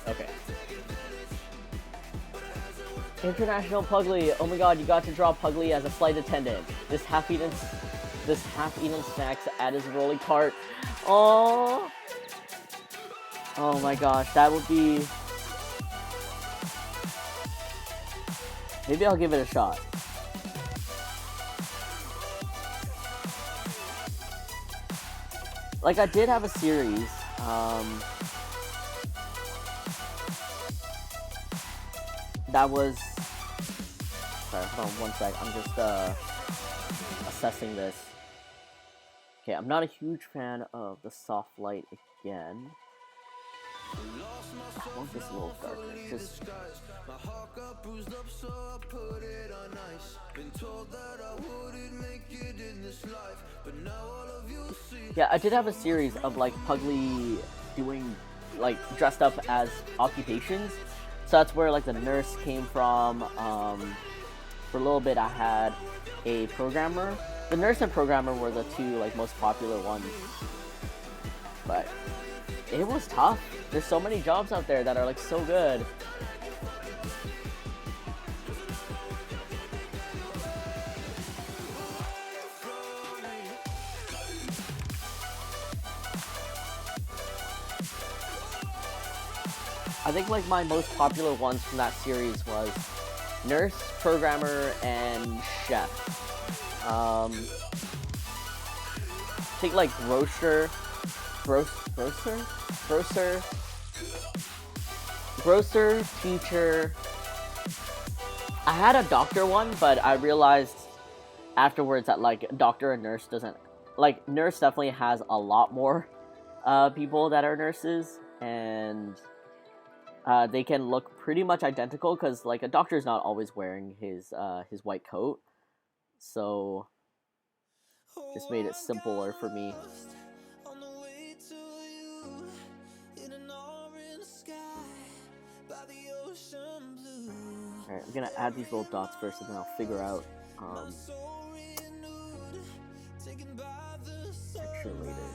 Okay. International Puglie. Oh my god, you got to draw Puglie as a flight attendant. This half-eaten snacks at his rolling cart. Oh. Oh my gosh, that would be. Maybe I'll give it a shot. Like, I did have a series. That was. Sorry, hold on one sec. I'm just assessing this. Okay, I'm not a huge fan of the soft light again. I want this a little darker. Just. Yeah, I did have a series of like Puglie doing like dressed up as occupations. So that's where like the nurse came from. For a little bit I had a programmer. The nurse and programmer were the two like most popular ones. But it was tough. There's so many jobs out there that are like so good. I think like my most popular ones from that series was nurse, programmer, and chef. I think like grocer, teacher. I had a doctor one, but I realized afterwards that like doctor and nurse doesn't, like nurse definitely has a lot more people that are nurses, and they can look pretty much identical because like a doctor's not always wearing his white coat, so just made it simpler for me. Alright, I'm gonna add these little dots first and then I'll figure out texture later.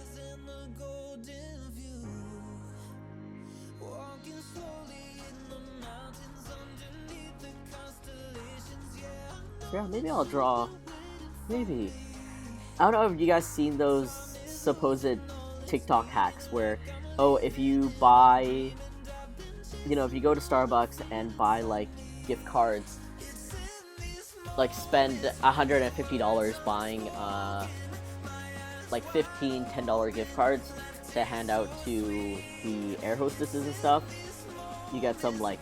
Yeah, maybe I'll draw. Maybe. I don't know if you guys seen those supposed TikTok hacks where, oh, if you buy, you know, if you go to Starbucks and buy like gift cards, like spend $150 buying like $10 gift cards to hand out to the air hostesses and stuff, you get some like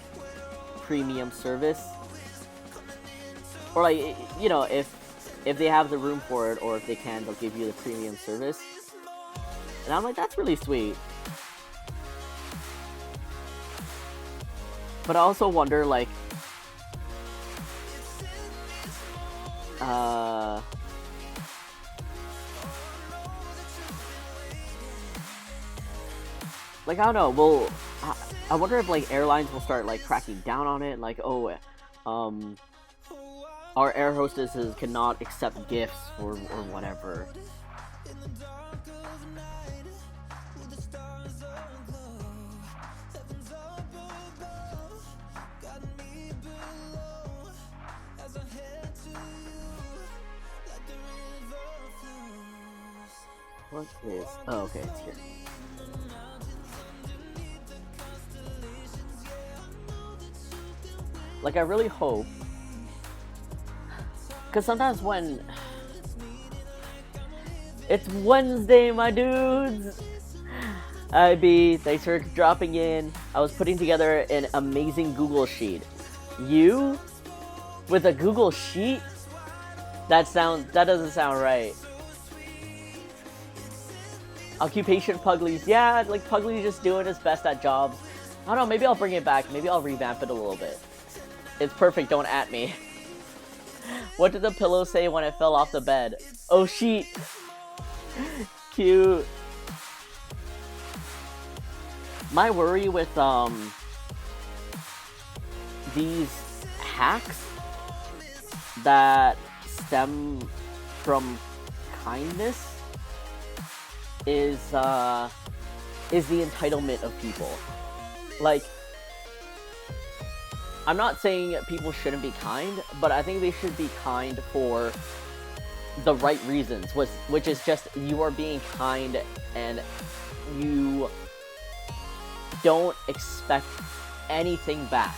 premium service. Or like, you know, if they have the room for it, or if they can, they'll give you the premium service. And I'm like, that's really sweet. But I also wonder, like, like, I don't know. Well, I wonder if like airlines will start like cracking down on it. Like, oh, um, our air hostesses cannot accept gifts or whatever. What is? Oh, okay, it's here. Like, I really hope, because sometimes when it's Wednesday, my dudes. IB, thanks for dropping in. I was putting together an amazing Google Sheet. You with a Google Sheet? That doesn't sound right. Occupation Puglies. Yeah, like Puglie's just doing his best at jobs. I don't know, maybe I'll bring it back. Maybe I'll revamp it a little bit. It's perfect, don't at me. What did the pillow say when it fell off the bed? Oh, sheet. Cute. My worry with these hacks that stem from kindness is the entitlement of people. Like, I'm not saying people shouldn't be kind, but I think they should be kind for the right reasons, which is just you are being kind and you don't expect anything back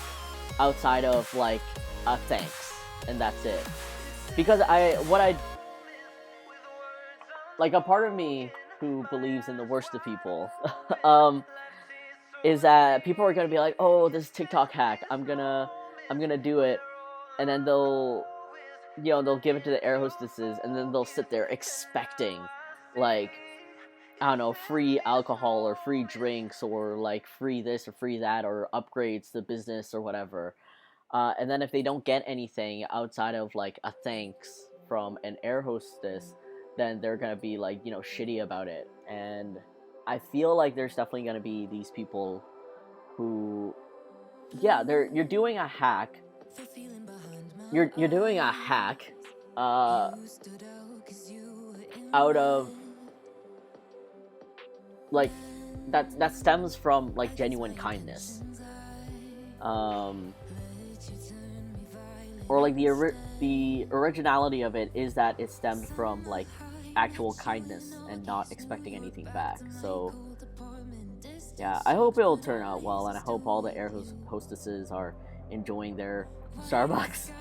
outside of like a thanks, and that's it. Because like a part of me who believes in the worst of people is that people are gonna be like, oh, this TikTok hack, I'm gonna do it, and then they'll give it to the air hostesses, and then they'll sit there expecting like, I don't know, free alcohol or free drinks or like free this or free that or upgrades to business or whatever. And then if they don't get anything outside of like a thanks from an air hostess, then they're gonna be like, shitty about it. And I feel like there's definitely gonna be these people who, yeah, you're doing a hack. You're doing a hack out of like that stems from like genuine kindness, or like the originality of it is that it stemmed from like actual kindness and not expecting anything back. So yeah, I hope it'll turn out well, and I hope all the air hostesses are enjoying their Starbucks.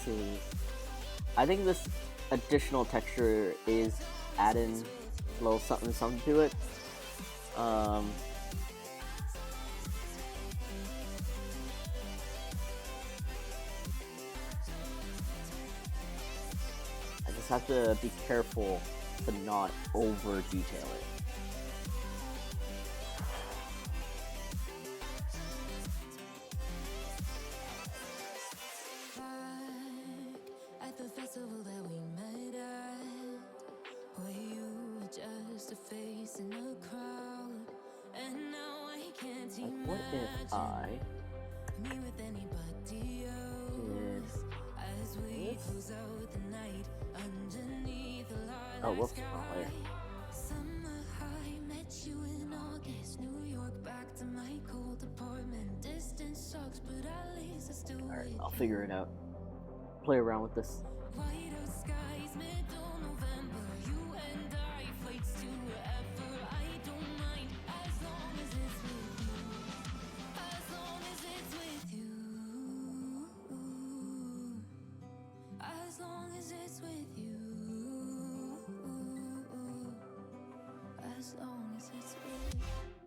See, I think this additional texture is adding a little something to it. I just have to be careful to not over detail it. What if I did this? Oh, whoops, wrong layer. Alright, I'll figure it out. Play around with this.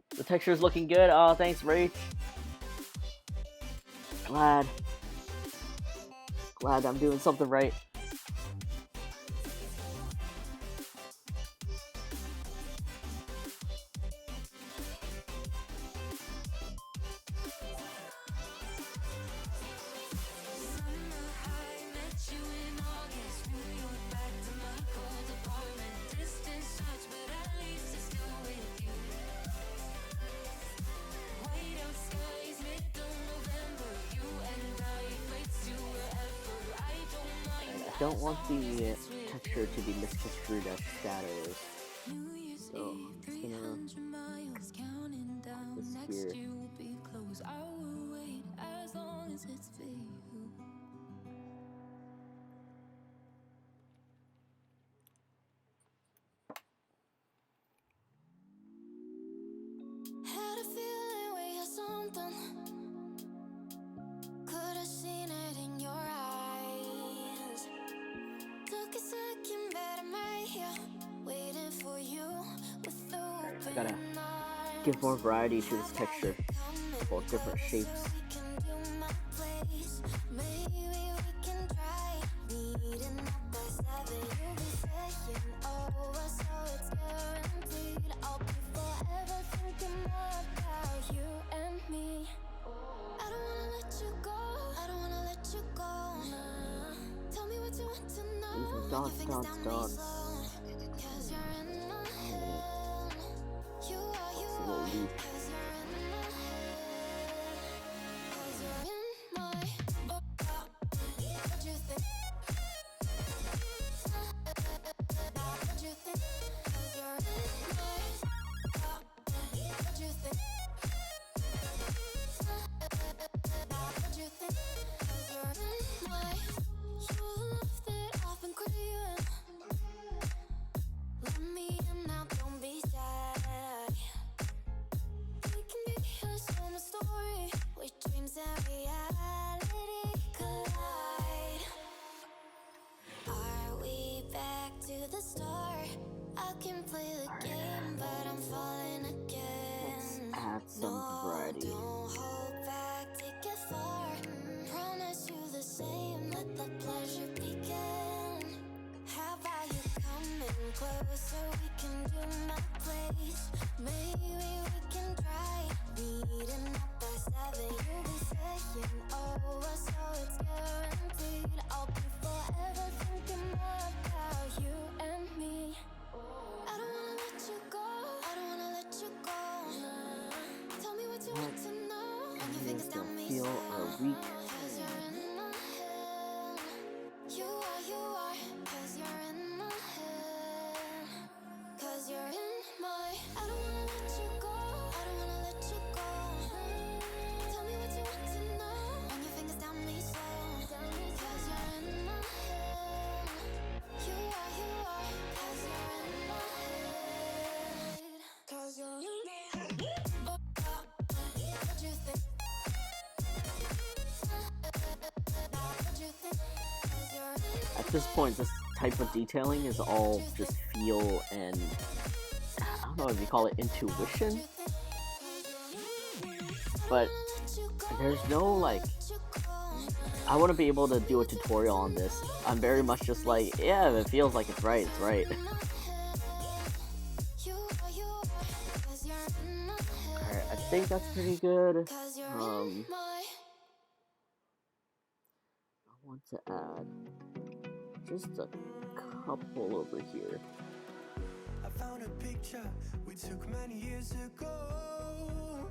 The texture's looking good. Oh, thanks, Rach. Glad. Glad I'm doing something right. I don't want the texture to be misconstrued as shadows. So I'm just gonna put this here. Had a feeling we had something. Could have seen it in your eyes. Took a second, but I'm right here, waiting for you with I open gotta eyes. give more variety to this texture. Couple of different shapes. Maybe we can try meeting up by 7. You'll be saying over, so it's guaranteed. I'll be forever thinking more about you and me. I don't wanna let you go. I don't wanna let you go. Nah. Tell me what you want to know. These are dots, dots, dots. Cause you're in my head. You are, you are. Cause you're in my head. Cause you're in my what you think? What you think? Cause you're in my what you think? What you think? Cause you're in my you love that I've been craving. Let me in now, don't be shy. We can be a summer story with dreams and reality collide. Are we back to the start? I can play the game, but I'm falling again. Let's add some variety. Don't hold back, take it far. Promise you the same, let the pleasure begin. How about you coming closer? We can do my place. Maybe we can try meeting up by 7. You'll be saying over, so it's guaranteed. I'll be forever thinking more about you and me. I don't wanna let you go. I don't wanna let you go. Nah. Tell me what you want to know. Run your fingers down me. Feel are weak. Cause you're in my head. You are, you are. Cause you're in my head. Cause you're in my I don't wanna let you go. I don't wanna let you go. Tell me what you want to know. Run your fingers down me slow. Cause you're in my head. You are, you are. Cause you're in my head. Cause you're in my head. What you think? What you think? Cause you're in At this point, this type of detailing is all just feel and I don't know if you call it intuition, but there's no like I want to be able to do a tutorial on this. I'm very much just like, yeah, if it feels like it's right, it's right. Alright, I think that's pretty good. I want to add just a couple over here. I found a picture we took many years ago.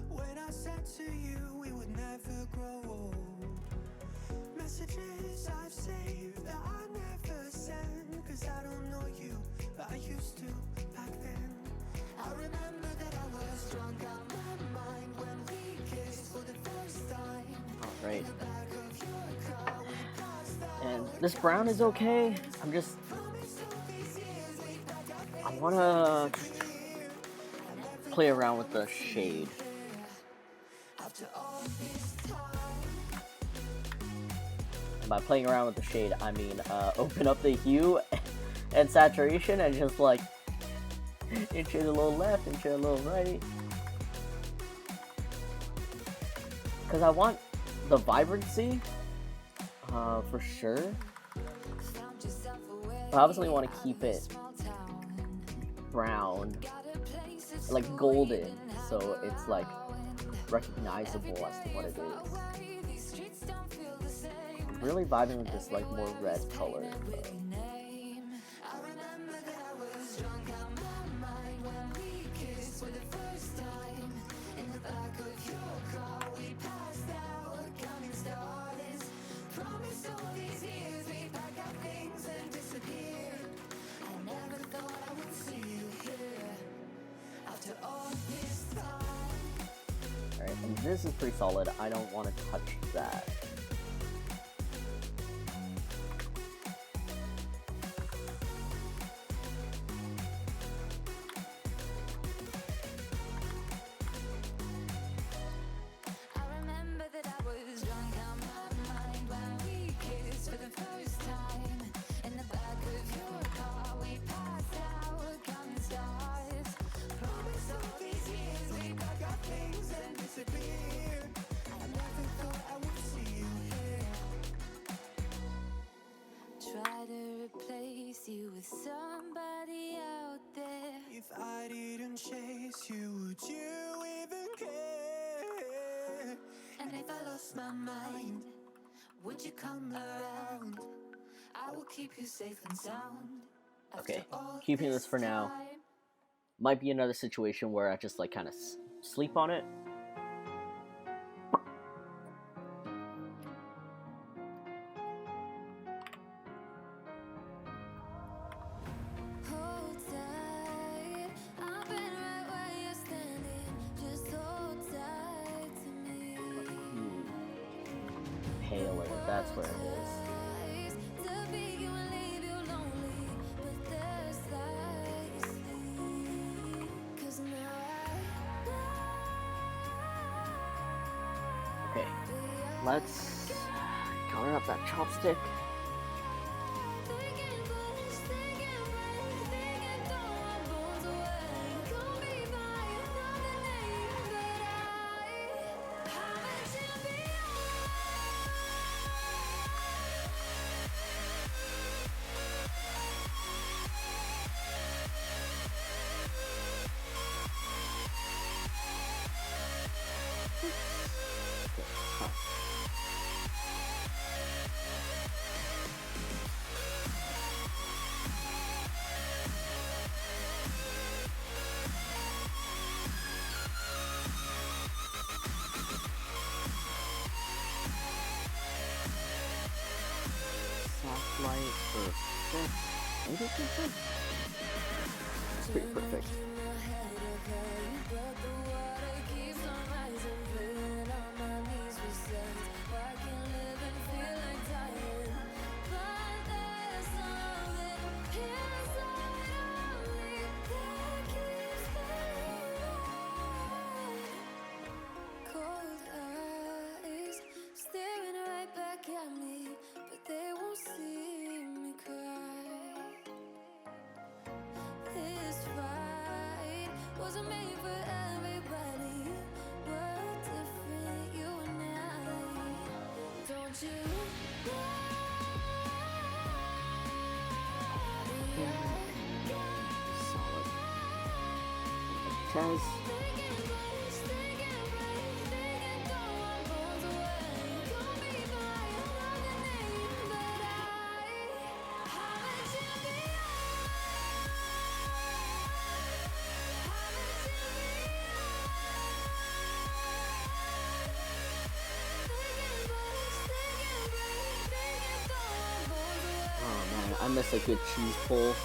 When I said to you we would never grow old. Messages I've saved that I never sent. Cause I don't know you, but I used to back then. I remember that I was drunk out my mind when we kissed for the first time. Alright. And this brown is okay. I'm just I wanna play around with the shade. And by playing around with the shade, I mean open up the hue and saturation and just like inch it a little left, inch it a little right. Because I want the vibrancy For sure. I obviously want to keep it brown, like golden, so it's like recognizable as to what it is. I'm really vibing with this like more red color. But... Alright, and this is pretty solid. I don't want to touch that. Try to replace you with somebody out there. If I didn't chase you, would you even care? And if I lost my mind, would you come around? I will keep you safe and sound. Okay, keeping this for now. Might be another situation where I just like kind of sleep on it. Paler, that's where it is. Okay, let's color up that chopstick. Soft light, perfect. Maybe perfect. It's pretty perfect. Solid. Chaz. I miss a good cheese pull.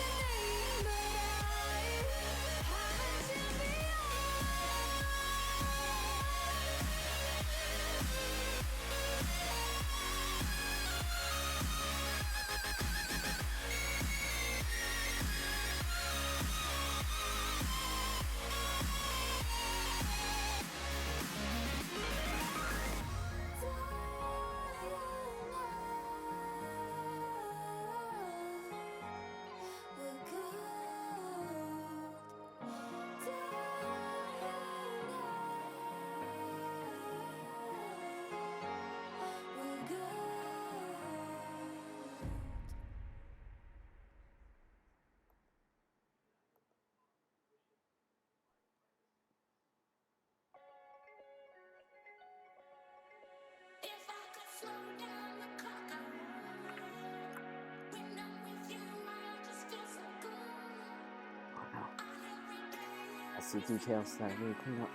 see details that I need to clean up.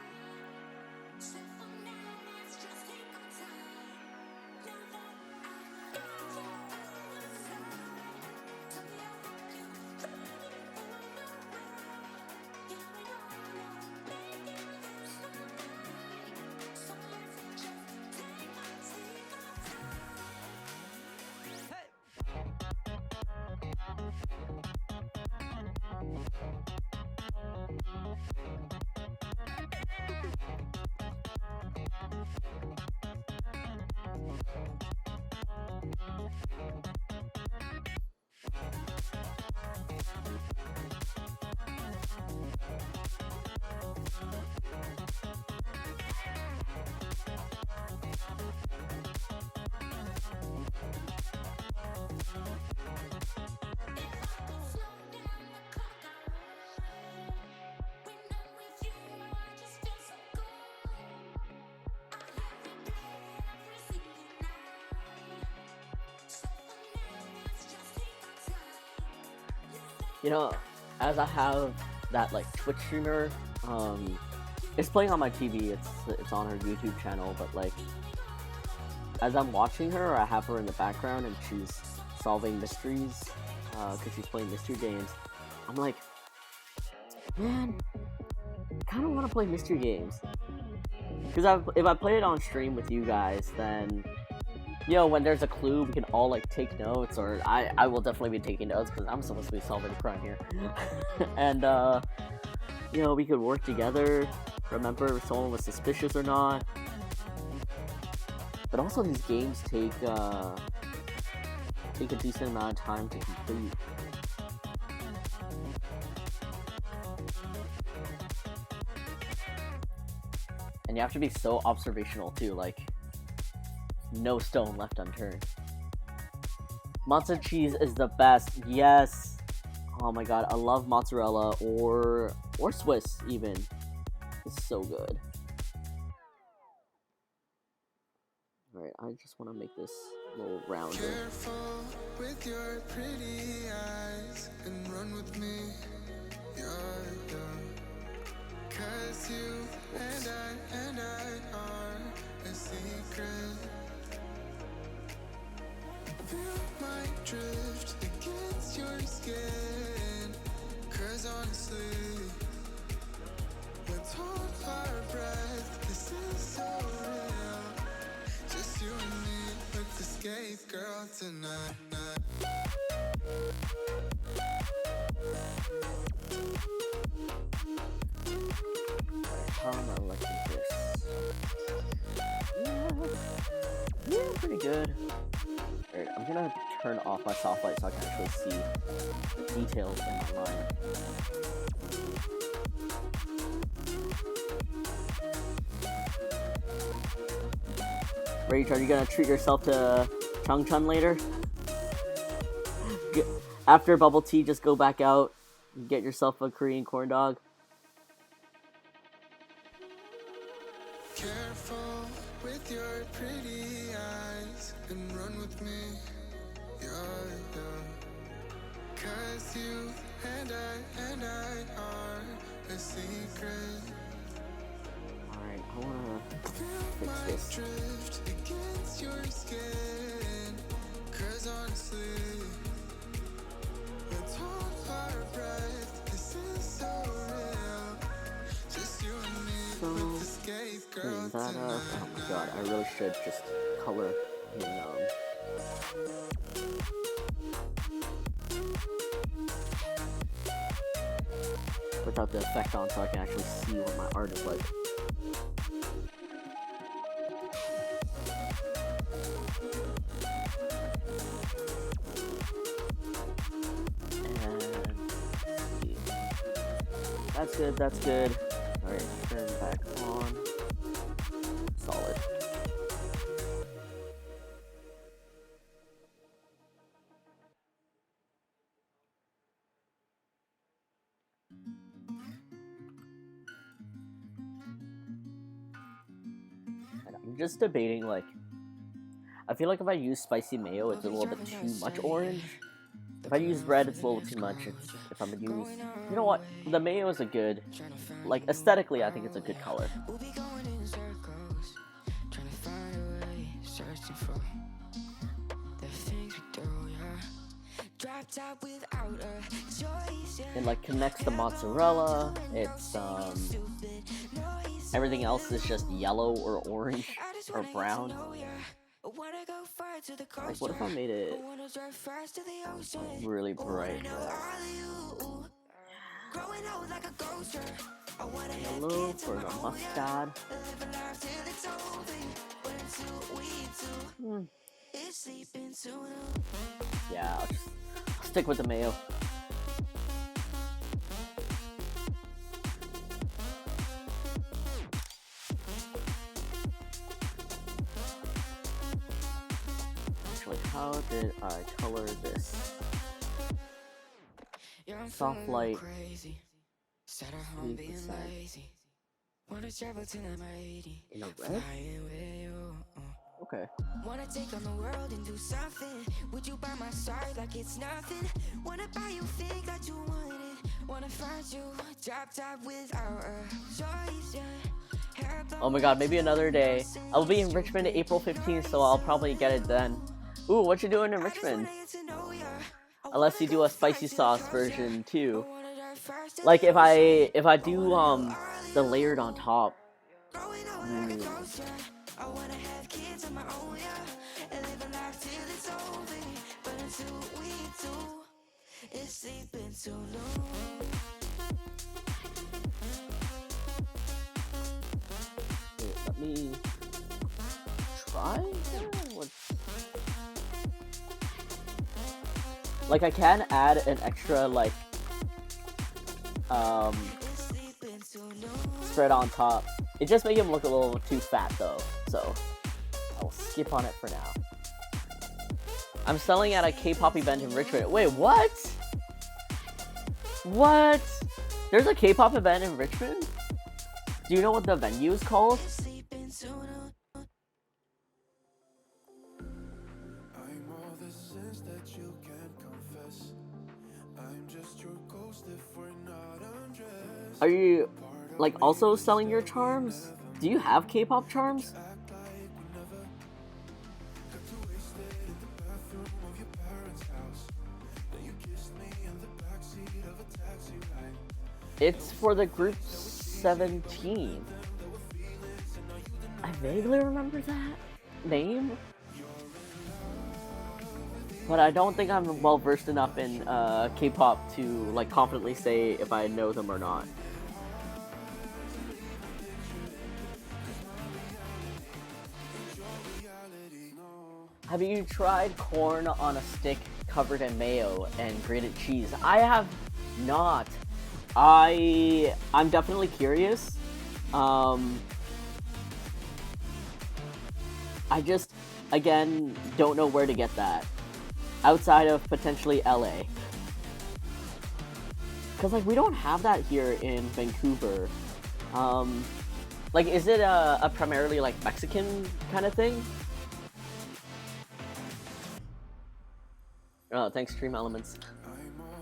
You know, as I have that like Twitch streamer, it's playing on my TV. It's on her YouTube channel, but like as I'm watching her, I have her in the background and she's solving mysteries because she's playing mystery games. I'm like, man, I kind of want to play mystery games because if I play it on stream with you guys, then you know, when there's a clue, we can all, like, take notes, or I will definitely be taking notes, because I'm supposed to be solving a crime here. And, you know, we could work together, remember if someone was suspicious or not. But also, these games take a decent amount of time to complete. And you have to be so observational, too, like, no stone left unturned. Mozzarella cheese is the best. Yes. Oh my god, I love mozzarella or Swiss even. It's so good. Alright, I just want to make this a little rounder. Careful with your pretty eyes and run with me. Yeah. 'Cause you and I are a secret. Feel my drift against your skin. 'Cause honestly, let's hold our breath. This is so real. Just you and me, let's escape, girl, tonight. How am I liking this? Yeah, pretty good. Alright, I'm gonna turn off my soft light so I can actually see the details in my line. Rage, are you gonna treat yourself to Chung Chun later? After bubble tea, just go back out and get yourself a Korean corn dog. Careful with your pretty eyes and run with me. Yeah. 'Cause you and I are a secret. Alright, I wanna fix this. Drift against your skin. 'Cause honestly, let's hold our breath. This is so real. Just you and me. Clean that up. Oh my god, I really should just color without the effect on so I can actually see what my art is like. And that's good. Alright, turn back on. Solid. And I'm just debating, like, I feel like if I use spicy mayo, it's a little bit too much orange. If I use red, it's a little too much. If I'm gonna use, you know what, the mayo is a good, like aesthetically, I think it's a good color. It like connects the mozzarella. It's everything else is just yellow or orange or brown. Like, what if I made it really bright red? Yellow for the mustard. Yeah, I'll just stick with the mayo. Actually, how did I color this? Soft light. 3%. In a red? Okay. Wanna take on the world and do something? Would you by my side like it's nothing? Wanna buy you think that you want it? Wanna find you drop top without a choice, yeah. Oh my god, maybe another day. I'll be in Richmond April 15th, so I'll probably get it then. Ooh, what you doing in Richmond? Unless you do a spicy sauce version too. Like if I do the layered on top. Wait, let me try. Like I can add an extra like spread on top. It just makes him look a little too fat though, so I'll skip on it for now. I'm selling at a K-pop event in Richmond. Wait, what? What? There's a K-pop event in Richmond? Do you know what the venue is called? Are you, like, also selling your charms? Do you have K-pop charms? It's for the group 17. I vaguely remember that name, but I don't think I'm well versed enough in K-pop to like confidently say if I know them or not. Have you tried corn on a stick covered in mayo and grated cheese? I have not. I'm definitely curious. I just, again, don't know where to get that. Outside of potentially LA. Because, like, we don't have that here in Vancouver. Like, is it a primarily, like, Mexican kind of thing? Oh, thanks, Stream Elements.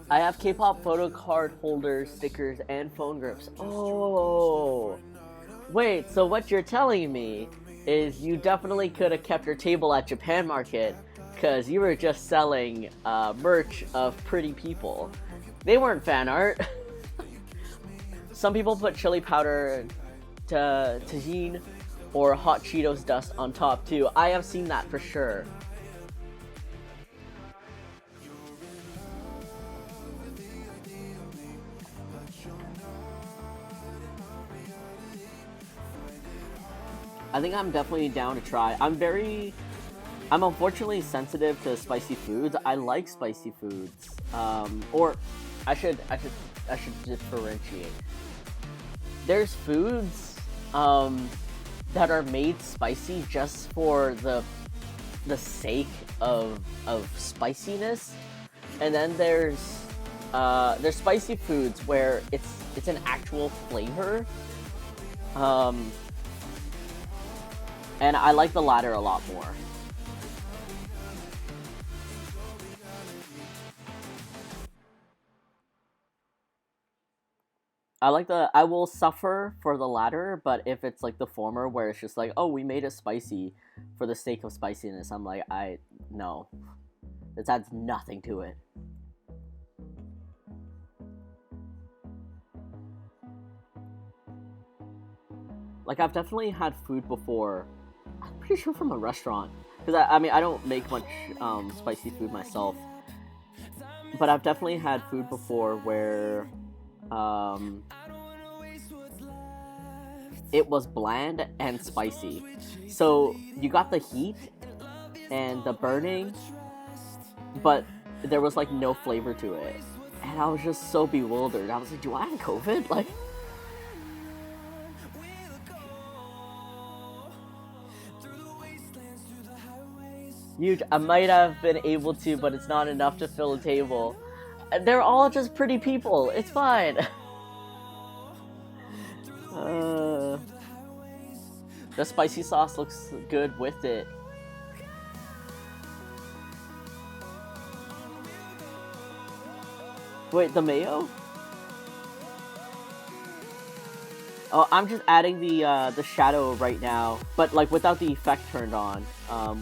I have K-pop photo card holders, stickers, and phone grips. Oh! Wait, so what you're telling me is you definitely could have kept your table at Japan Market because you were just selling merch of pretty people. They weren't fan art. Some people put chili powder, tajin, or hot Cheetos dust on top too. I have seen that for sure. I think I'm definitely down to try. I'm unfortunately sensitive to spicy foods. I like spicy foods. Or I should differentiate. There's foods that are made spicy just for the sake of spiciness. And then there's spicy foods where it's an actual flavor. And I like the latter a lot more. I will suffer for the latter, but if it's like the former where it's just like, oh, we made it spicy for the sake of spiciness, I'm like, no. This adds nothing to it. Like, I've definitely had food before. I'm pretty sure from a restaurant, because I mean I don't make much spicy food myself, but I've definitely had food before where um, it was bland and spicy. So you got the heat and the burning, but there was like no flavor to it, and I was just so bewildered. I was like, "Do I have COVID?" Like, huge. I might have been able to, but it's not enough to fill a table. They're all just pretty people. It's fine. Uh, the spicy sauce looks good with it. Wait, the mayo? Oh, I'm just adding the shadow right now, but like without the effect turned on,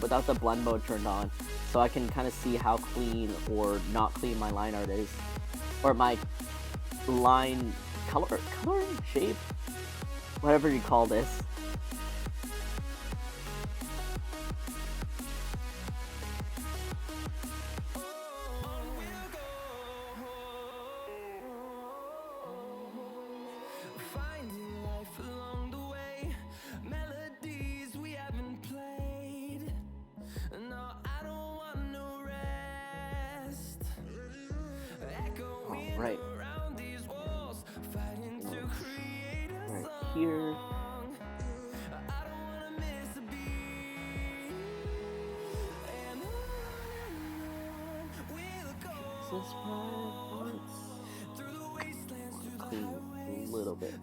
without the blend mode turned on, so I can kind of see how clean or not clean my line art is, or my line color, shape, whatever you call this. Right. Right here. Is this right? Clean a little bit.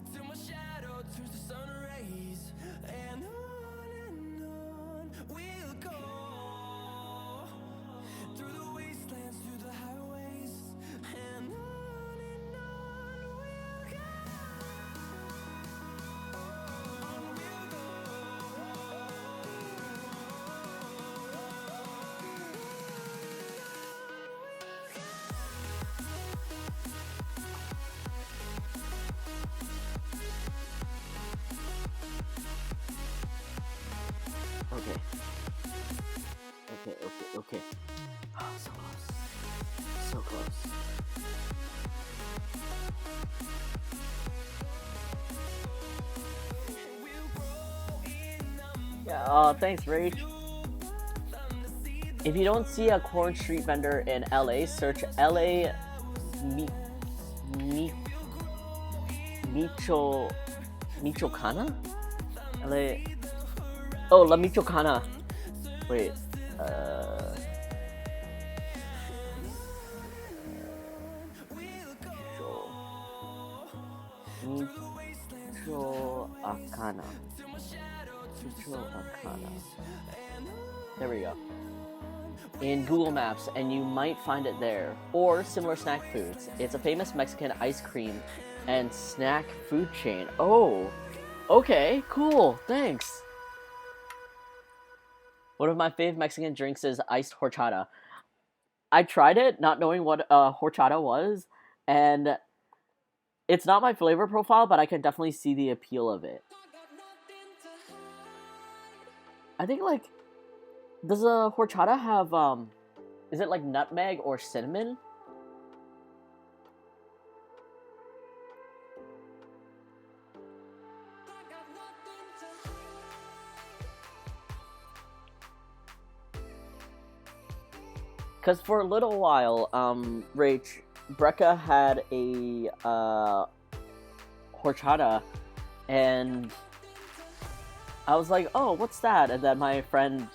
Okay. Okay. Oh, so close. So close. Yeah, oh, thanks, Rach. If you don't see a corn street vendor in LA, search LA Michoacana? LA. Oh, La Michoacana. Wait. Michoacana. There we go. In Google Maps, and you might find it there. Or similar snack foods. It's a famous Mexican ice cream and snack food chain. Oh, okay, cool, thanks. One of my fave Mexican drinks is iced horchata. I tried it, not knowing what horchata was, and it's not my flavor profile, but I can definitely see the appeal of it. I think, like, does a horchata have, is it like nutmeg or cinnamon? Because for a little while, Rach, Brecca had a horchata, and I was like, oh, what's that? And then my friend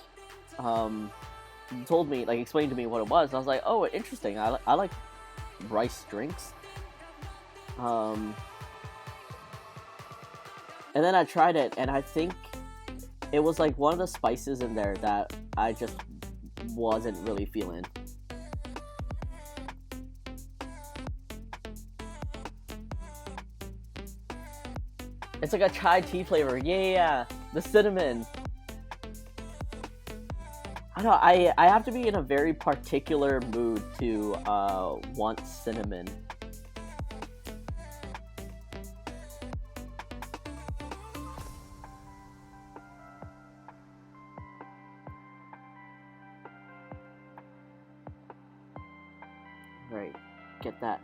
told me, like, explained to me what it was. And I was like, oh, interesting. I like rice drinks. And then I tried it, and I think it was like one of the spices in there that I just wasn't really feeling. It's like a chai tea flavor. Yeah, the cinnamon. I don't know, I have to be in a very particular mood to want cinnamon. Right, get that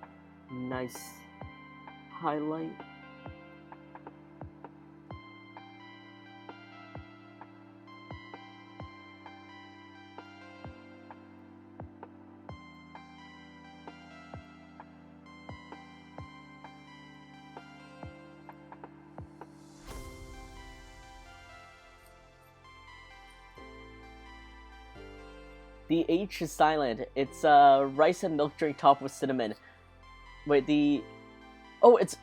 nice highlight. The H is silent. It's rice and milk drink topped with cinnamon. Wait, the... Oh, it's...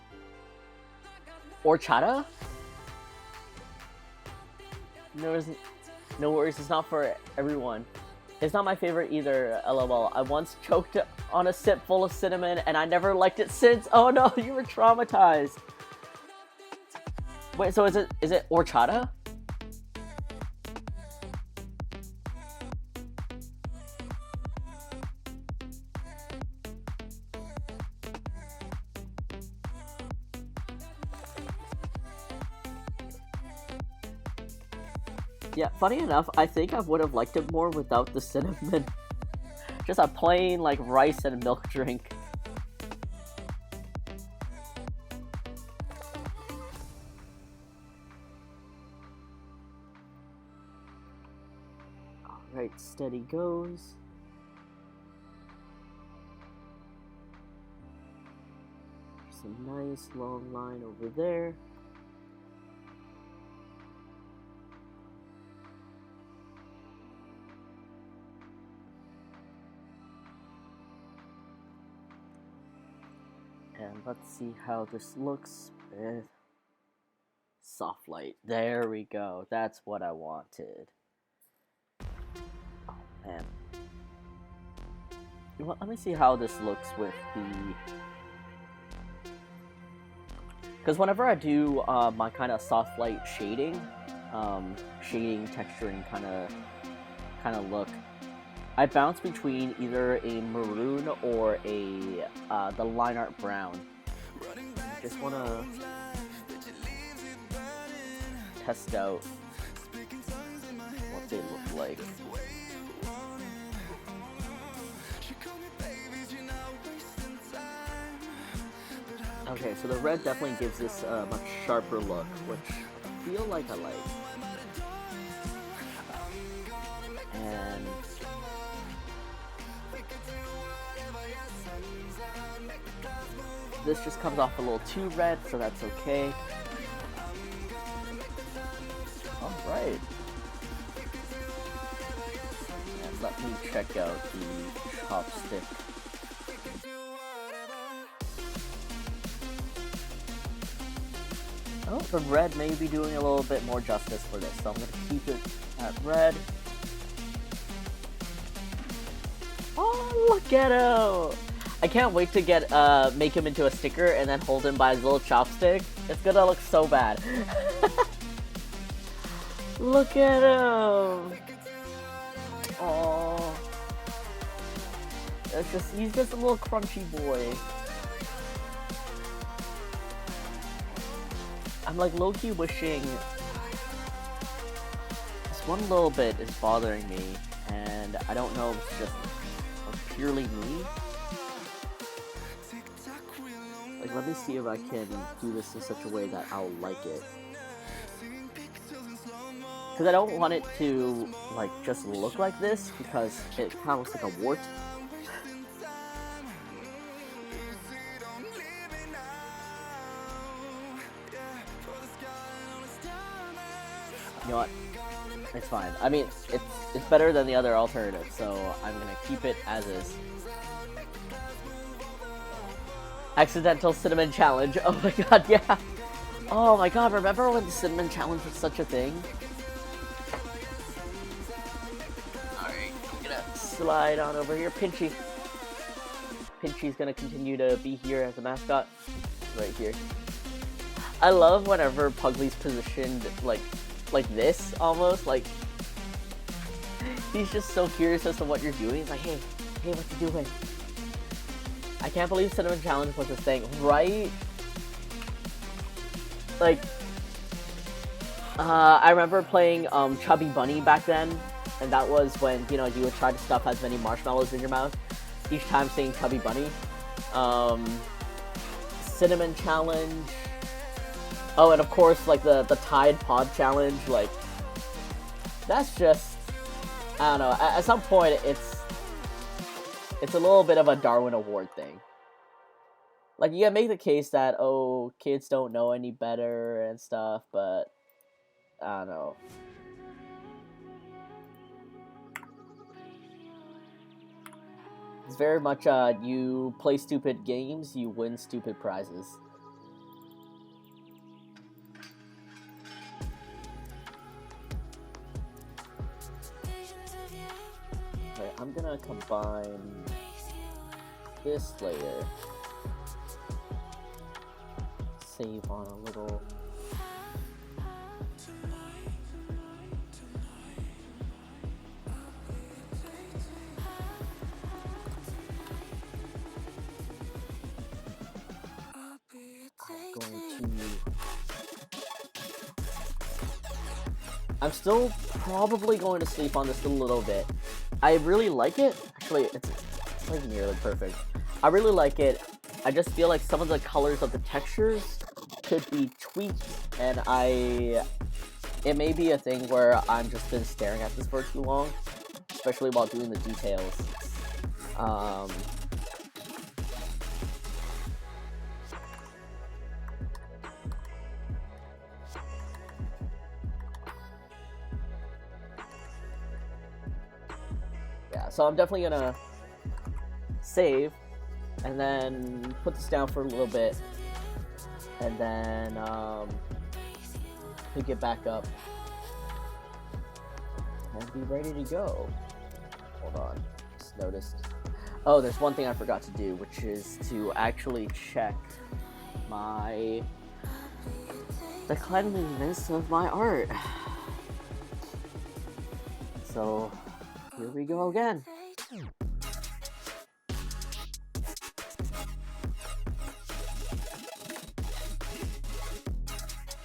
horchata? No worries, it's not for everyone. It's not my favorite either, lol. I once choked on a sip full of cinnamon and I never liked it since. Oh no, you were traumatized. Wait, so is it horchata? Yeah, funny enough, I think I would have liked it more without the cinnamon. Just a plain, like, rice and milk drink. Alright, steady goes. Just a nice long line over there. And let's see how this looks with soft light. There we go. That's what I wanted. Oh man. You want, let me see how this looks with the... Because whenever I do my kind of soft light shading, texturing kind of look, I bounce between either a maroon or a the line art brown. I just want to test out what they look like. Okay, so the red definitely gives this a much sharper look, which I feel like I like. And this just comes off a little too red, so that's okay. Alright. And let me check out the chopstick. Oh, the red may be doing a little bit more justice for this, so I'm going to keep it at red. Oh, look at him! I can't wait to get make him into a sticker and then hold him by his little chopstick. It's gonna look so bad. Look at him! Oh, he's just a little crunchy boy. I'm like low-key wishing this one little bit is bothering me, and I don't know if it's just purely me. Like, let me see if I can do this in such a way that I'll like it. Because I don't want it to, like, just look like this, because it kind of looks like a wart. You know what? It's fine. I mean, it's better than the other alternative, so I'm gonna keep it as is. Accidental cinnamon challenge. Oh my god, yeah. Oh my god, remember when the cinnamon challenge was such a thing? Alright, I'm gonna slide on over here. Pinchy. Pinchy's gonna continue to be here as a mascot. Right here. I love whenever Pugley's positioned like this almost like he's just so curious as to what you're doing. He's like, hey, what you doing? I can't believe Cinnamon Challenge was this thing, right? Like, I remember playing Chubby Bunny back then, and that was when, you know, you would try to stuff as many marshmallows in your mouth each time saying Chubby Bunny. Cinnamon Challenge. Oh, and of course, like the Tide Pod Challenge. Like, that's just, I don't know. At some point, it's a little bit of a Darwin Award thing. Like, you can make the case that, oh, kids don't know any better and stuff, but I don't know. It's very much, you play stupid games, you win stupid prizes. Okay, I'm gonna combine this layer. Save on a little. I'm still probably going to sleep on this a little bit. I really like it. Actually, it's like nearly perfect. I really like it. I just feel like some of the colors of the textures could be tweaked, and it may be a thing where I'm just been staring at this for too long, especially while doing the details. Yeah, so I'm definitely gonna save, and then put this down for a little bit, and then pick it back up and be ready to go. Hold on, just noticed. Oh, there's one thing I forgot to do, which is to actually check the cleanliness of my art. So here we go again.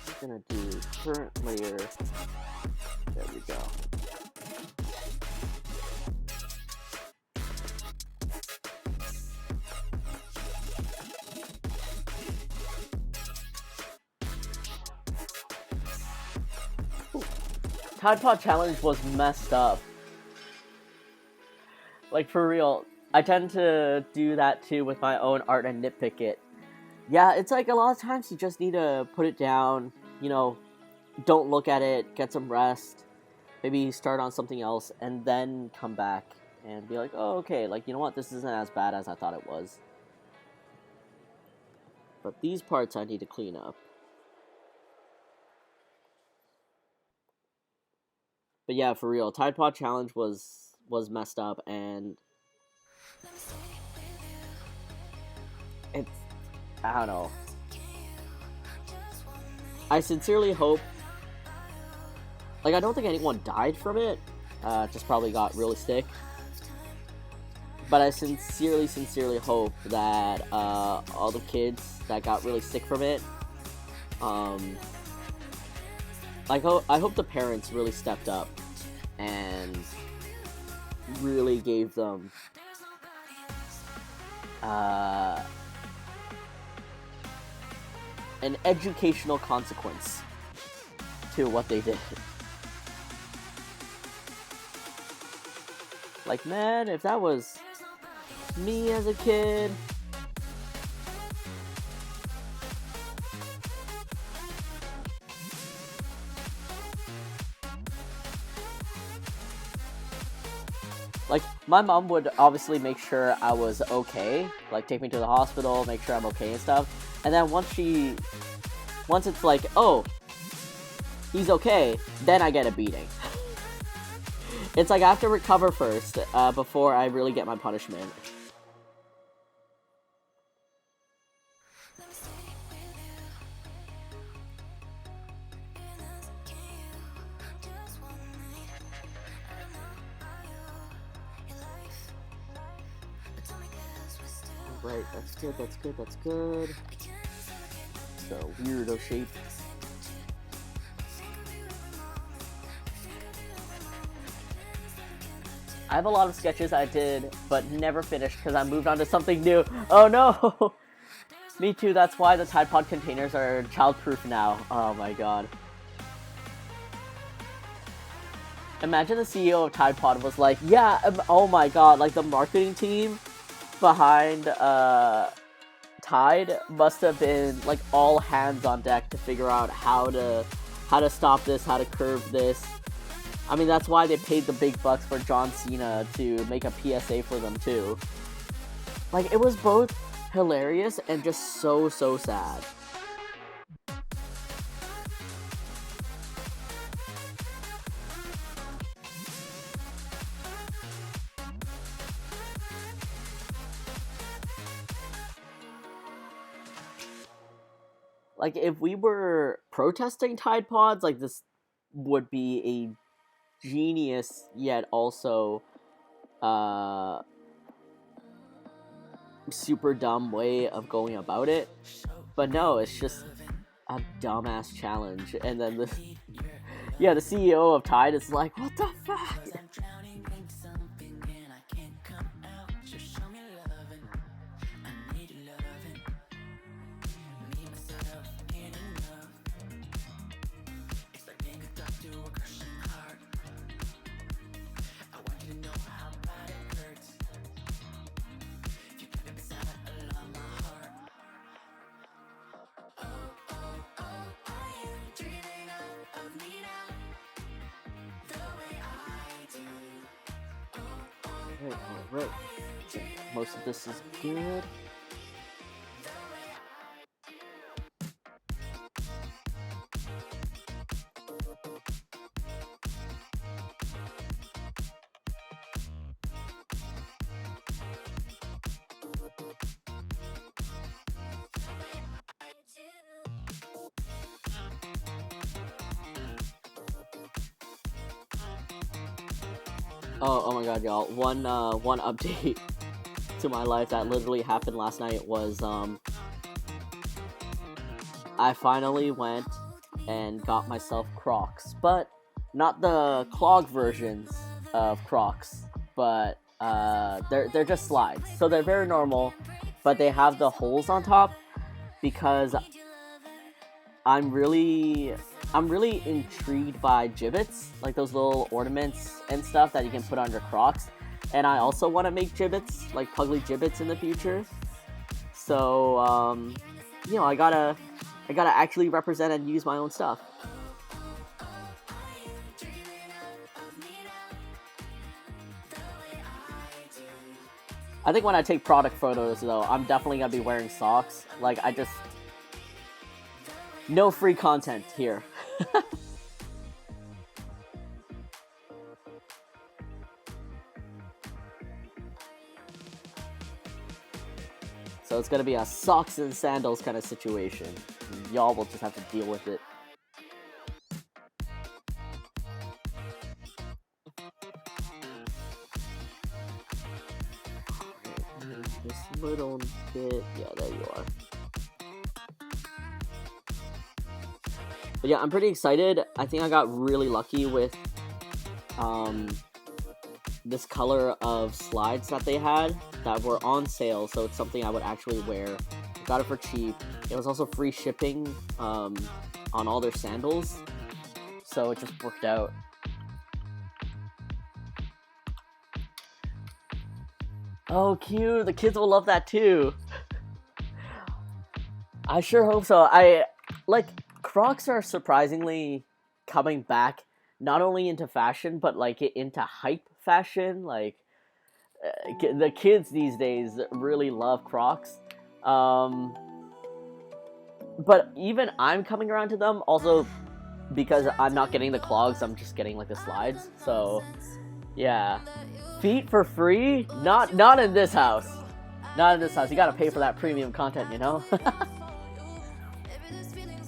I'm gonna do current layer. There we go. Ooh. Tide Pod Challenge was messed up. Like, for real. I tend to do that too with my own art and nitpick it. Yeah, it's like a lot of times you just need to put it down, you know, don't look at it, get some rest, maybe start on something else, and then come back and be like, oh, okay, like, you know what, this isn't as bad as I thought it was. But these parts I need to clean up. But yeah, for real, Tide Pod Challenge was messed up, and it's, I don't know. I sincerely hope, like, I don't think anyone died from it, just probably got really sick. But I sincerely hope that all the kids that got really sick from it, I hope the parents really stepped up and really gave them an educational consequence to what they did. Like, man, if that was me as a kid, like, my mom would obviously make sure I was okay, like, take me to the hospital, make sure I'm okay and stuff, and then once it's like, oh, he's okay, then I get a beating. It's like I have to recover first, before I really get my punishment. Right, that's good, that's good, that's good. So, weirdo shape. I have a lot of sketches I did, but never finished because I moved on to something new. Oh no! Me too, that's why the Tide Pod containers are childproof now. Oh my god. Imagine the CEO of Tide Pod was like, yeah, oh my god, like the marketing team behind Tide must have been like all hands on deck to figure out how to stop this, how to curb this. I mean, that's why they paid the big bucks for John Cena to make a PSA for them too. Like, it was both hilarious and just so sad. Like, if we were protesting Tide Pods, like, this would be a genius yet also super dumb way of going about it. But no, it's just a dumbass challenge. And then the CEO of Tide is like, what the fuck? Alright. Most of this is good. Oh my god, y'all. One update to my life that literally happened last night was, I finally went and got myself Crocs. But not the clog versions of Crocs, but, they're just slides. So they're very normal, but they have the holes on top because I'm really intrigued by gibbets, like those little ornaments and stuff that you can put on your Crocs. And I also want to make gibbets, like Puglie gibbets in the future. So, you know, I gotta actually represent and use my own stuff. I think when I take product photos, though, I'm definitely gonna be wearing socks. Like, no free content here. So it's gonna be a socks and sandals kind of situation. Y'all will just have to deal with it. This little bit, yeah, there you are. But yeah, I'm pretty excited. I think I got really lucky with this color of slides that they had that were on sale, so it's something I would actually wear. Got it for cheap. It was also free shipping on all their sandals, so it just worked out. Oh, cute. The kids will love that too. I sure hope so. Crocs are surprisingly coming back, not only into fashion, but like into hype fashion. Like, the kids these days really love Crocs. But even I'm coming around to them, also because I'm not getting the clogs, I'm just getting like the slides. So, yeah. Feet for free? Not in this house. Not in this house. You gotta pay for that premium content, you know?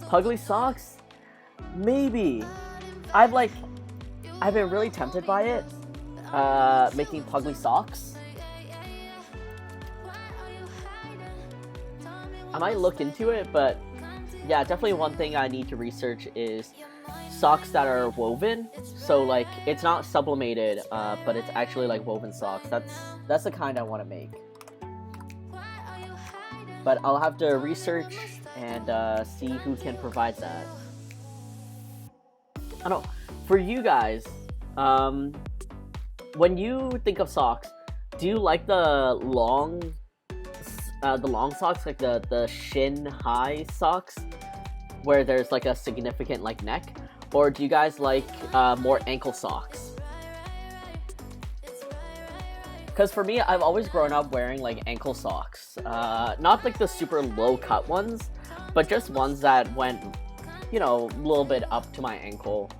Puglie socks? Maybe. I've been really tempted by it. I might look into it, but yeah, definitely one thing I need to research is socks that are woven. So like it's not sublimated, but it's actually like woven socks. That's the kind I want to make. But I'll have to research and see who can provide that. I don't know. For you guys, when you think of socks, do you like the long socks, like the shin high socks, where there's like a significant like neck, or do you guys like more ankle socks? Because for me, I've always grown up wearing like ankle socks, not like the super low cut ones, but just ones that went, you know, a little bit up to my ankle.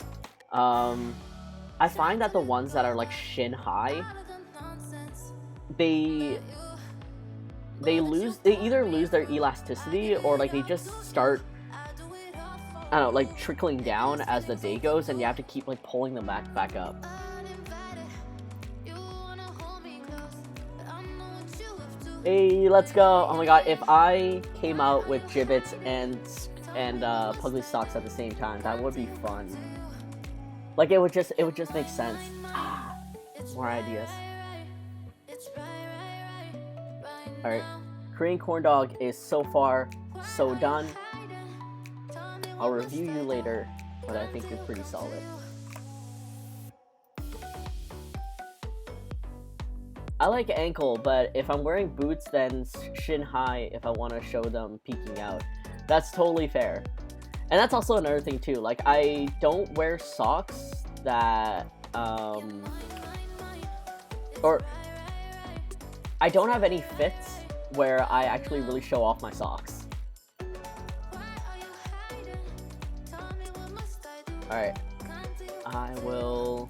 I find that the ones that are like shin high, they either lose their elasticity, or like they just start, I don't know, like trickling down as the day goes, and you have to keep like pulling them back up. Hey, let's go! Oh my god, if I came out with Gibbets and Puglie socks at the same time, that would be fun. Like it would just make sense. More ideas. Alright, Korean corn dog is so far so done. I'll review you later, but I think you're pretty solid. I like ankle, but if I'm wearing boots, then shin high if I want to show them peeking out. That's totally fair. And that's also another thing too, like I don't wear socks that, or I don't have any fits where I actually really show off my socks. Alright, I will...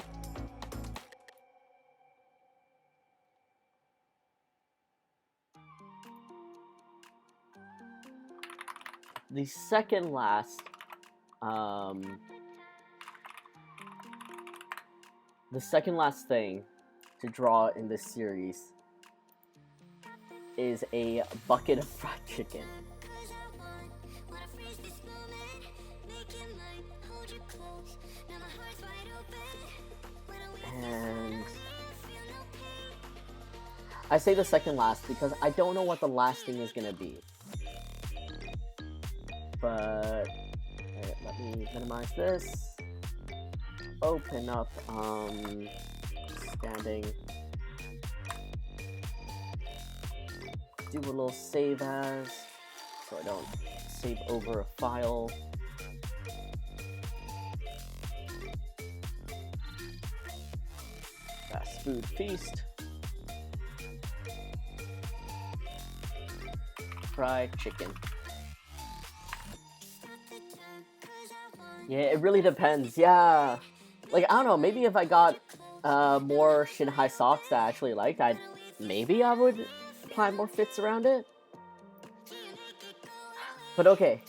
The second last thing to draw in this series is a bucket of fried chicken. And I say the second last because I don't know what the last thing is gonna be. But let me minimize this. Open up standing. Do a little save as, so I don't save over a file. Fast food feast. Fried chicken. Yeah, it really depends. Yeah, like I don't know. Maybe if I got more shin high socks that I actually liked, maybe I would apply more fits around it. But okay,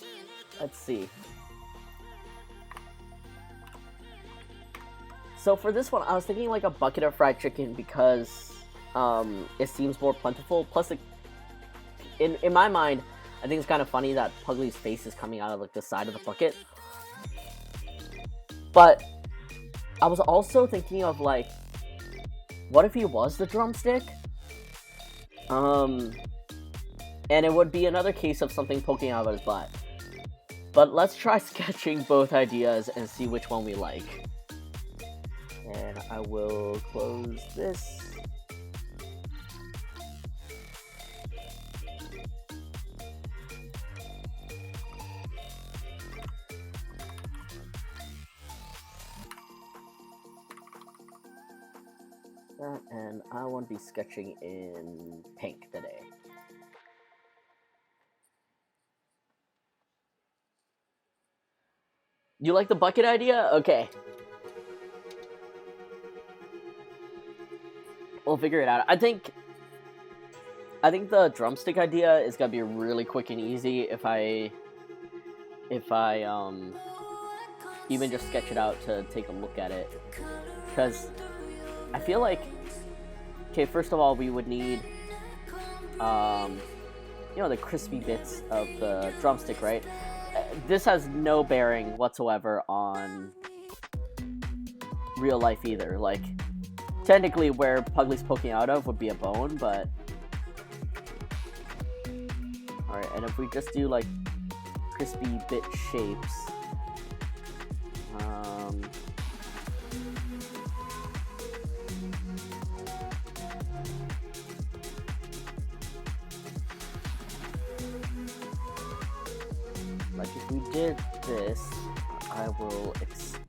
let's see. So for this one, I was thinking like a bucket of fried chicken because it seems more plentiful. Plus, in my mind, I think it's kind of funny that Puglie's face is coming out of like the side of the bucket. But I was also thinking of like, what if he was the drumstick? And it would be another case of something poking out of his butt. But let's try sketching both ideas and see which one we like. And I will close this. And I want to be sketching in pink today. You like the bucket idea? Okay. We'll figure it out. I think the drumstick idea is gonna be really quick and easy if I even just sketch it out to take a look at it. Because I feel like, okay, first of all, we would need you know, the crispy bits of the drumstick, right? This has no bearing whatsoever on real life either. Like, technically where Puglie's poking out of would be a bone, but... Alright, and if we just do, like, crispy bit shapes... like, if we did this, I will extend...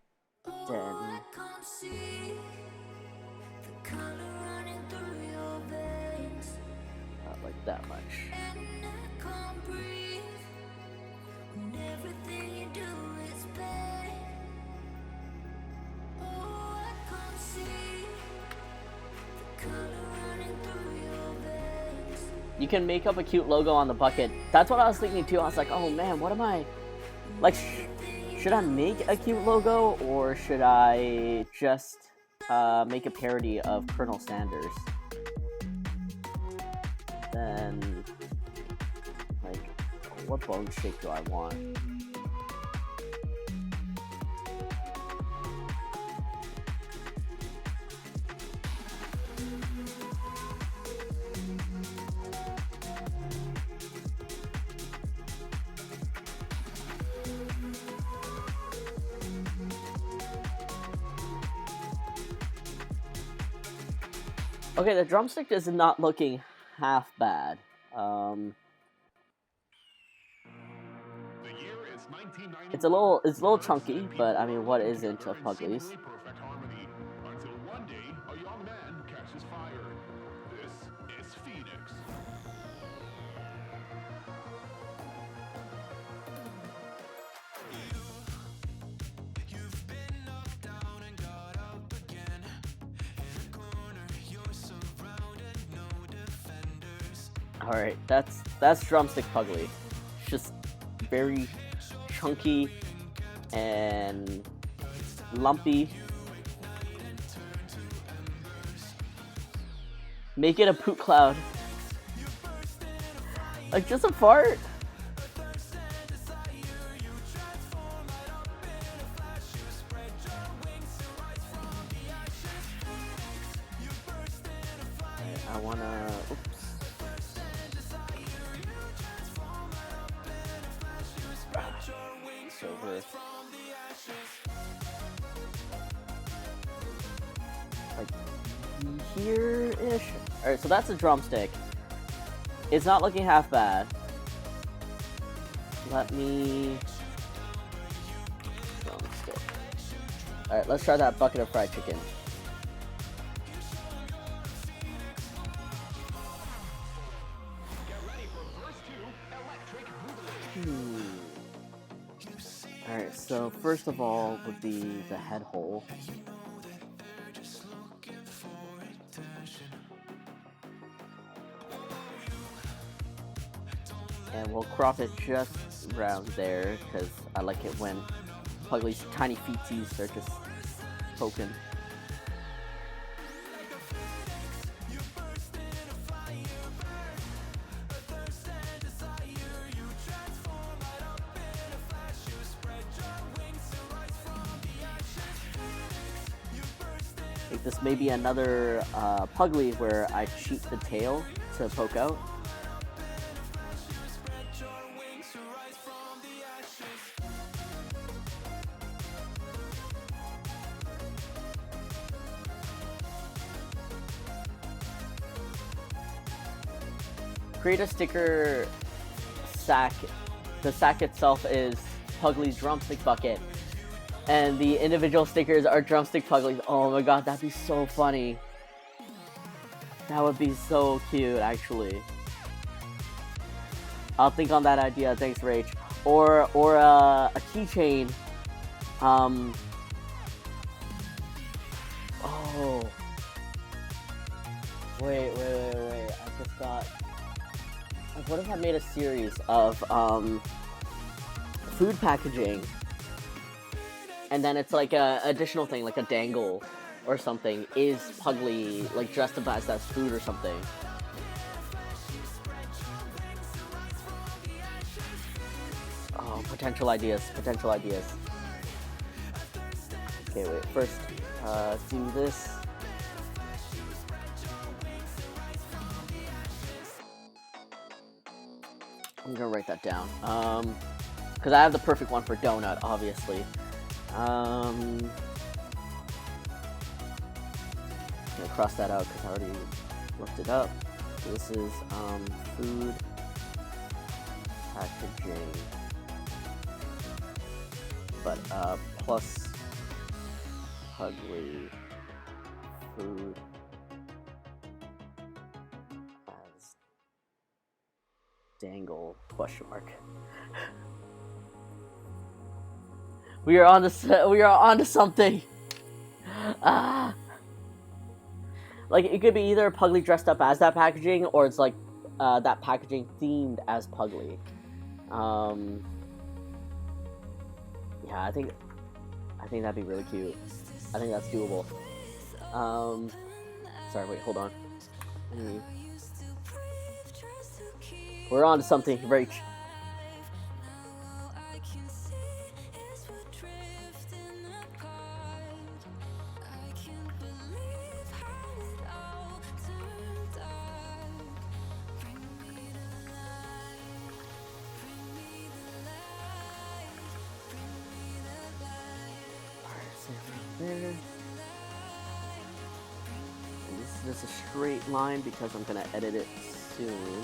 Not like that much. You can make up a cute logo on the bucket. That's what I was thinking too. I was like, oh man, what am I... Like, should I make a cute logo, or should I just make a parody of Colonel Sanders? Then, like, what bone shape do I want? Okay, the drumstick is not looking half bad. It's a little chunky, but I mean, what isn't of Puglie's? Alright, that's drumstick Puglie. Just very chunky and lumpy. Make it a poop cloud. Like, just a fart. I wanna... Oops. Over. Like here-ish. Alright, so that's a drumstick. It's not looking half bad. Let me... Drumstick. Alright, let's try that bucket of fried chicken. Alright, so first of all would be the head hole. And we'll crop it just around there, because I like it when Puglie's tiny feeties are just poking. Like, this may be another Puglie where I cheat the tail to poke out. Create a sticker sack. The sack itself is Puglie's drumstick bucket, and the individual stickers are drumstick Puglies. Oh my god, that'd be so funny. That would be so cute, actually. I'll think on that idea. Thanks, Rach. Or a keychain. Oh. Wait. I just got... Like, what if I made a series of food packaging, and then it's like a additional thing, like a dangle or something, is Puglie like dressed up as food or something? potential ideas. Potential ideas. Okay, wait. First, do this. I'm gonna write that down. Because I have the perfect one for donut, obviously. I'm gonna cross that out because I already looked it up. This is food packaging, but plus Puglie food as dangle question mark. We are on to we are onto something. Ah. Like, it could be either Puglie dressed up as that packaging, or it's like that packaging themed as Puglie. Yeah, I think that'd be really cute. I think that's doable. Sorry, wait, hold on. We're on to something, Rach. There. And this is just a straight line because I'm gonna edit it soon.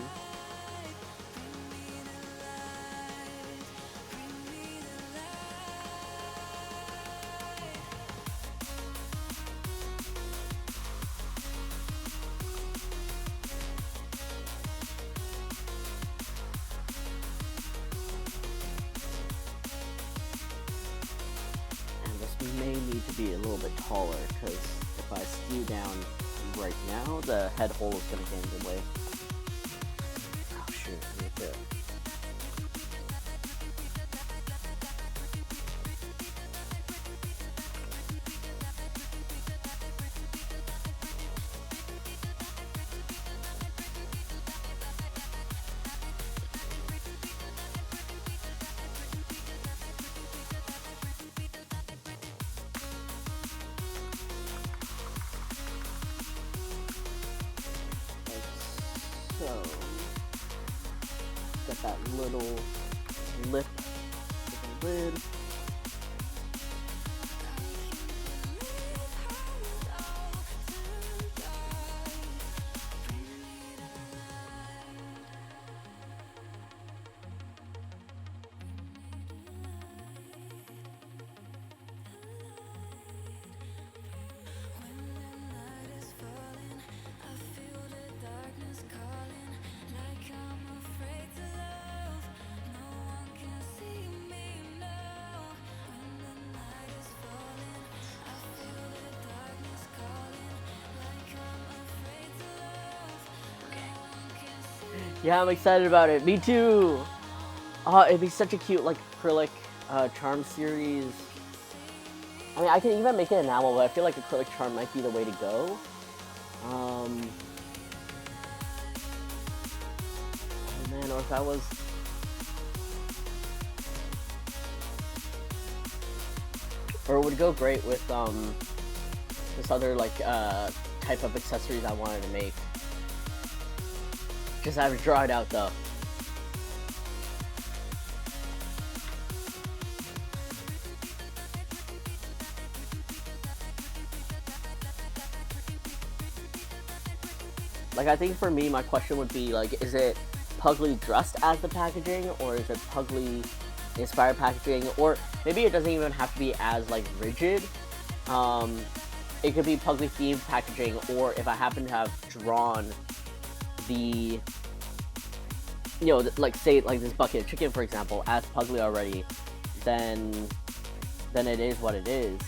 May need to be a little bit taller because if I skew down right now, the head hole is going to get in the way. Oh shoot, I need to... So, got that little lip with the lid. Yeah, I'm excited about it. Me too. Oh, it'd be such a cute, like, acrylic charm series. I mean, I can even make it enamel, but I feel like acrylic charm might be the way to go. Oh man, or if I was... Or it would go great with, this other, like, type of accessories I wanted to make. Just have to draw it out, though. Like, I think for me, my question would be, like, is it Puglie dressed as the packaging, or is it Puglie inspired packaging, or maybe it doesn't even have to be as, like, rigid. It could be Puglie themed packaging, or if I happen to have drawn the, you know, like, say, like, this bucket of chicken, for example, as Puglie already, then it is what it is.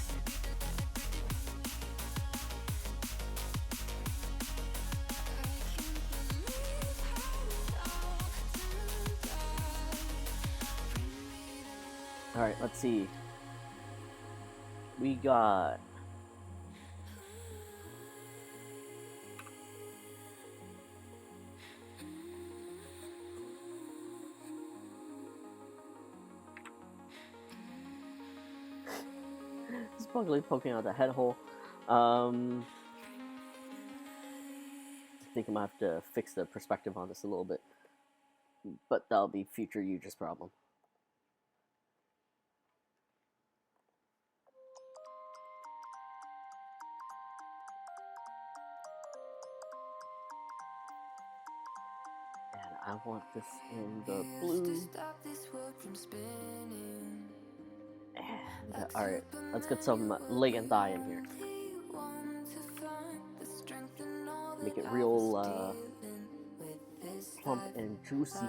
Alright, let's see. We got... Puglie poking out the head hole. I think I'm gonna have to fix the perspective on this a little bit, but that'll be future Yuja's problem. And I want this in the blue. And alright, let's get some leg and thigh in here. Make it real plump and juicy.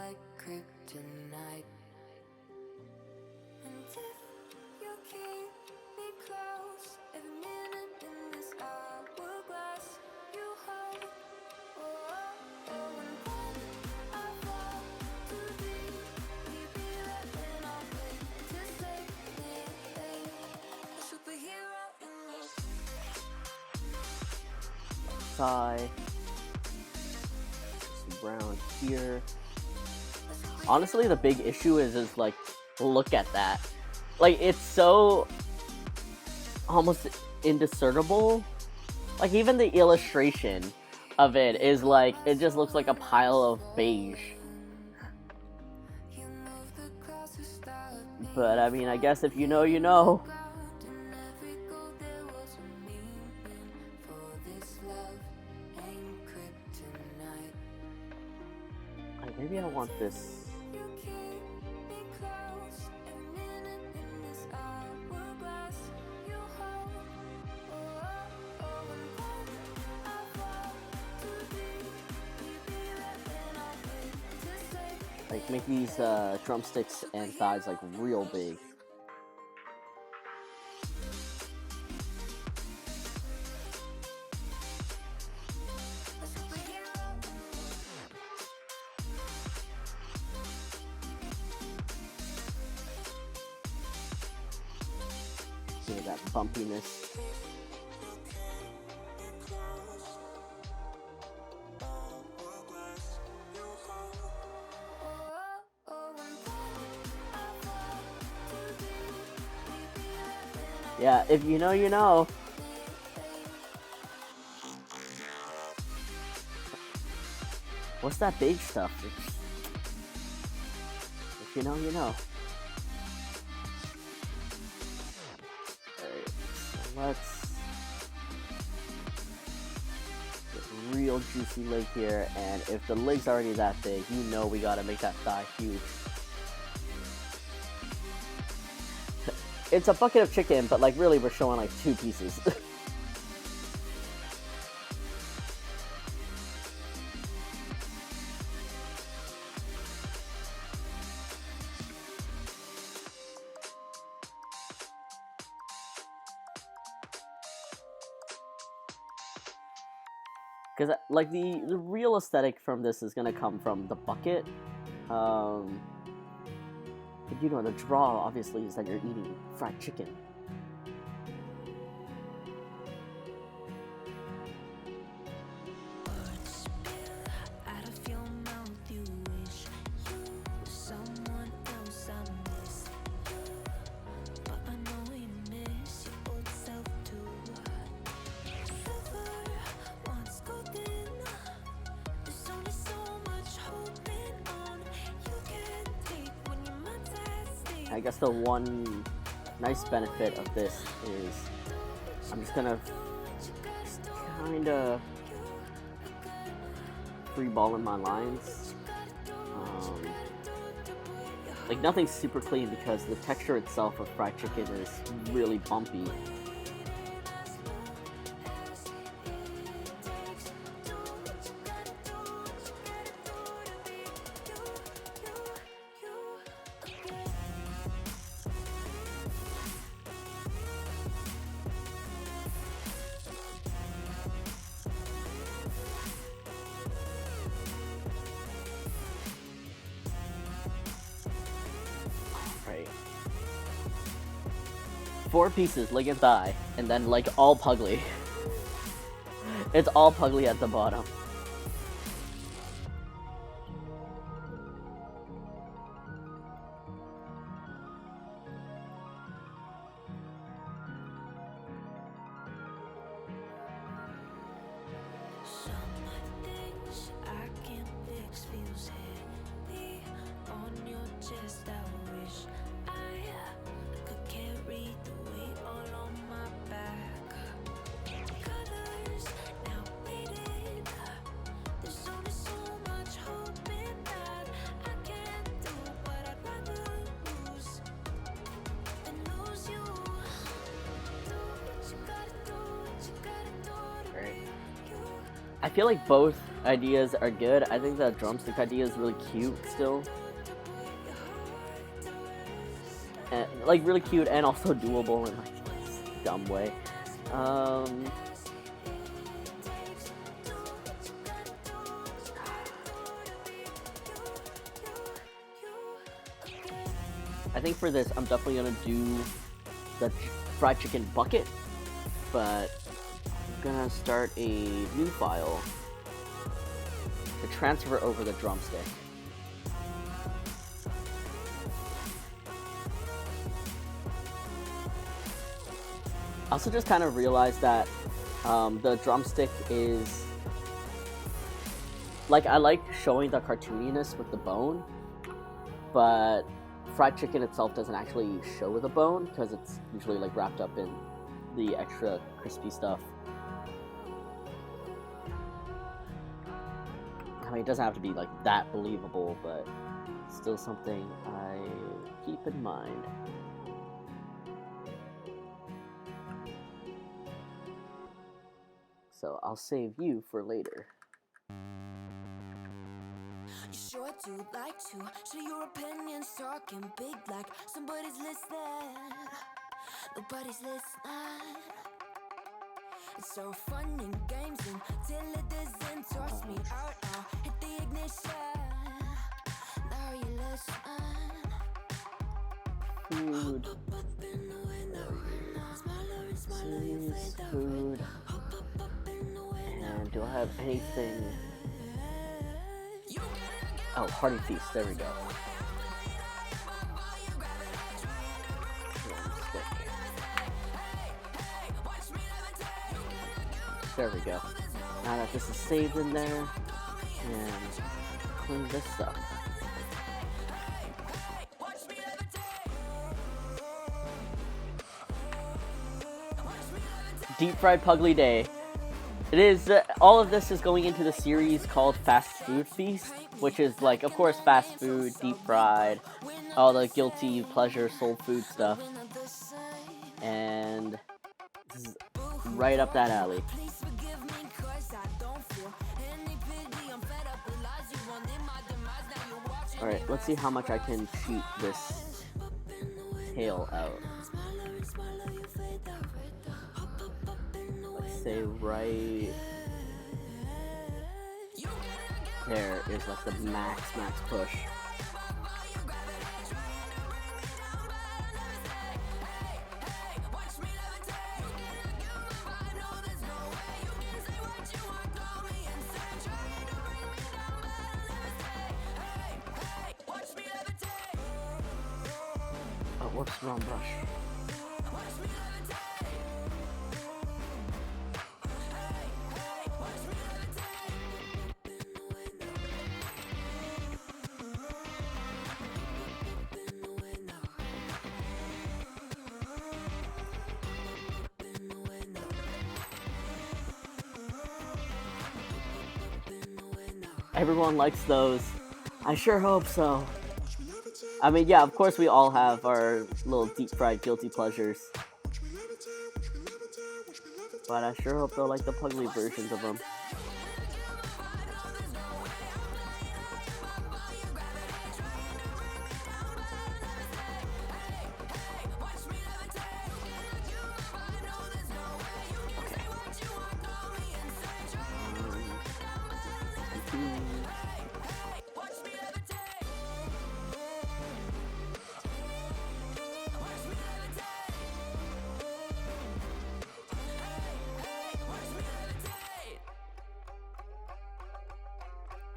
Thigh. Some brown here. Honestly, the big issue is like, look at that. Like, it's so almost indiscernible. Like, even the illustration of it is like, it just looks like a pile of beige. But I mean, I guess if you know, you know. Like, maybe I want this. Like, make these drumsticks and thighs like real big. See that bumpiness. Yeah, if you know, you know. What's that beige stuff? If you know, you know. Alright, so let's get a real juicy leg here, and if the leg's already that big, you know we gotta make that thigh huge. It's a bucket of chicken, but like really we're showing like 2 pieces. Because like the real aesthetic from this is gonna come from the bucket. But you know, the draw obviously is that you're eating fried chicken. I guess the one nice benefit of this is I'm just gonna kinda freeballing my lines. Like nothing's super clean because the texture itself of fried chicken is really bumpy. Right. 4 pieces, leg and thigh, and then like all Puglie. It's all Puglie at the bottom. feels heavy on your chest. I wish I could carry the weight all on my back. Colors now faded. There's only so much hope in that. I can't do what I'd rather lose than lose you. Do what you gotta do, what you gotta do to Right. be you. I feel like both ideas are good. I think the drumstick idea is really cute still. And, like, really cute and also doable in like this dumb way. I think for this, I'm definitely gonna do the fried chicken bucket, but I'm gonna start a new file to transfer over the drumstick. I also just kind of realized that the drumstick is like, I like showing the cartooniness with the bone, but fried chicken itself doesn't actually show with a bone because it's usually like wrapped up in the extra crispy stuff. I mean, it doesn't have to be like that believable, but still something I keep in mind. So I'll save you for later. You sure do like to share your opinions, talking big like somebody's listening. Nobody's listening. It's so fun and games until it doesn't. Toss me out, I'll hit the ignition. Now you listen. Food. Series, food. And do I have anything? Oh, Party Feast, there we go. There we go. Now that this is saved in there, and clean this up. Deep fried Puglie Day. It is, all of this is going into the series called Fast Food Feast, which is like, of course, fast food, deep fried, all the guilty pleasure soul food stuff. And this is right up that alley. Alright, let's see how much I can cheat this tail out. Let's say right there is like the max push. Oh, whoops, wrong brush. Everyone likes those. I sure hope so. I mean, yeah, of course we all have our little deep-fried guilty pleasures. But I sure hope they'll like the Puglie versions of them.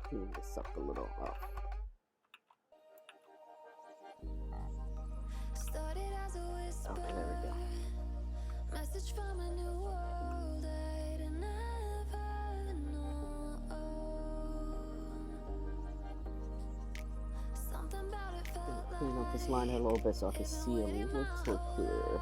Clean this up a little. Oh. Okay, there we go. Message from a new world I'd never known. clean up this line a little bit so I can see a little clearer.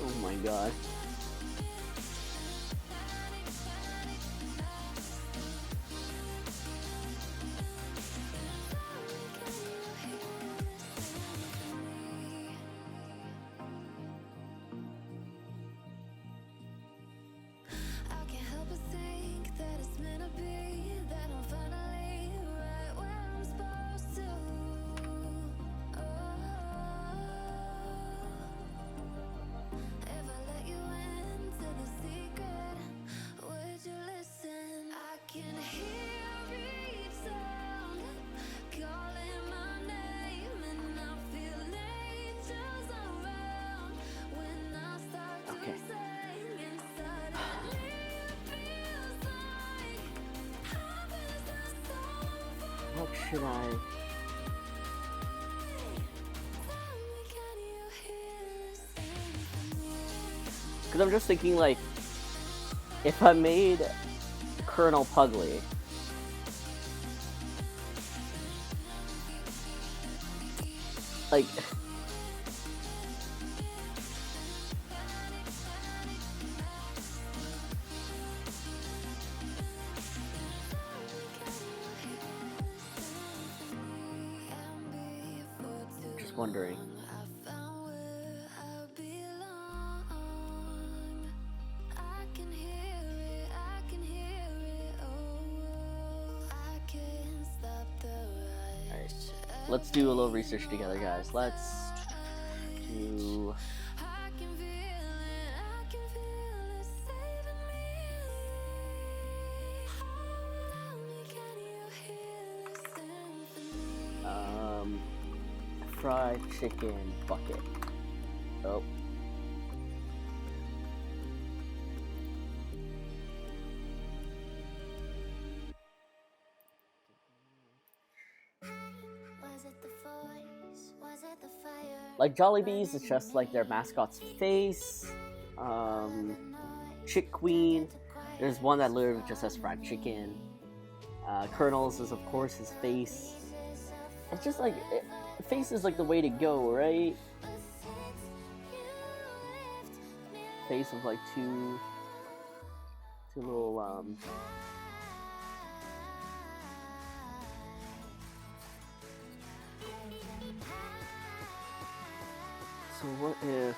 Oh my god. Okay. What should I... Because I'm just thinking, like, if I made Colonel Puglie, like, just wondering. Let's do a little research together, guys. Let's do... fried chicken bucket. Oh. Like Jollibees, it's just like their mascot's face. Chick Queen, there's one that literally just says fried chicken. Colonel's is of course his face. It's just like, face is like the way to go, right? Face of like two little so what if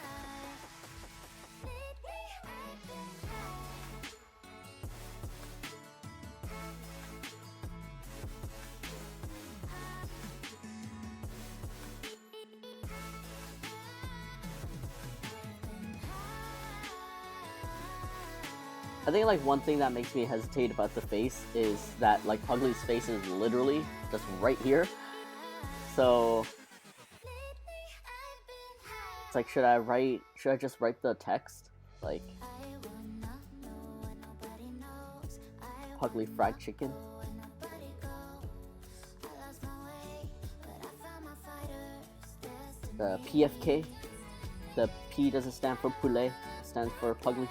I think like one thing that makes me hesitate about the face is that like Puglie's face is literally just right here. So it's like, should I just write the text? Like Puglie fried chicken? The PFK. The P doesn't stand for poulet, it stands for Puglie.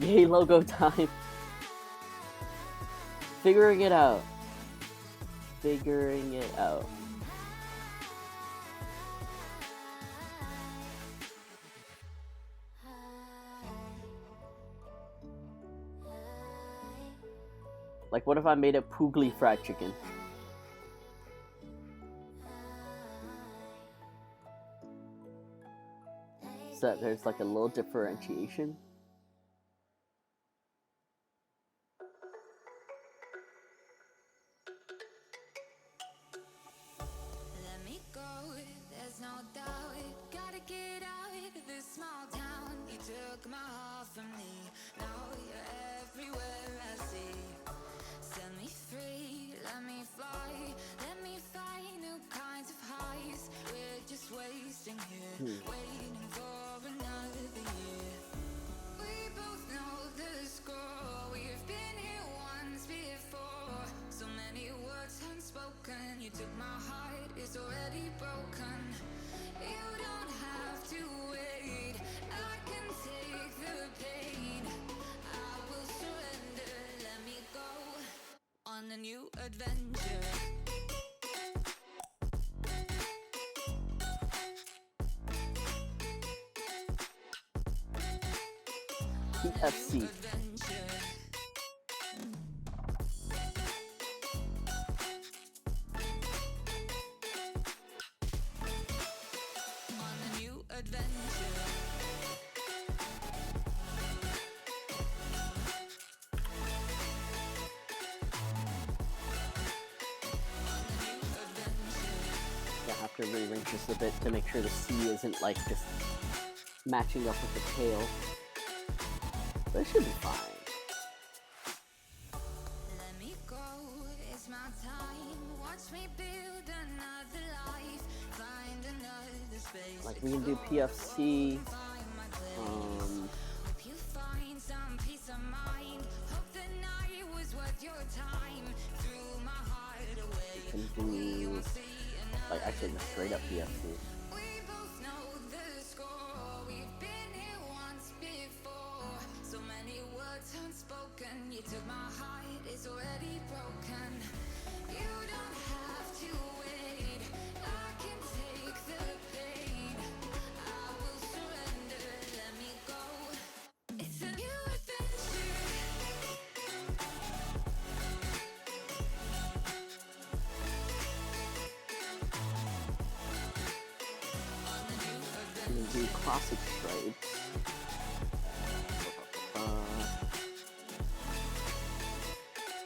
Yay, logo time. Figuring it out. Figuring it out. Like, what if I made a Puglie fried chicken? So there's like a little differentiation. Let me go, there's no doubt. Gotta get out of this small town. You took my heart from me. Now you're everywhere I see. Set me free, let me fly. Let me find new kinds of highs. We're just wasting here, waiting for another year. We both know the score. We've been here once before. So many words unspoken. You took my heart, it's already broken. You don't have to wait. I can take the pain. I will surrender. Let me go on a new adventure. PFC. I have to rearrange this a bit to make sure the C isn't like just matching up with the tail. But it should be fine. Let me go, it's my time. Watch me build another life. Find another space. Like, we can do PFC. Hope you find some peace of mind. Hope the night was worth your time. Threw my heart away. We can do, like, actually just straight up PFC. We both know the score. We've been here once before. So many words unspoken. You took my heart, it's already broken. You don't have to wait. I can take the pain. I will surrender. Let me go. It's a new adventure. We can do classic stripes.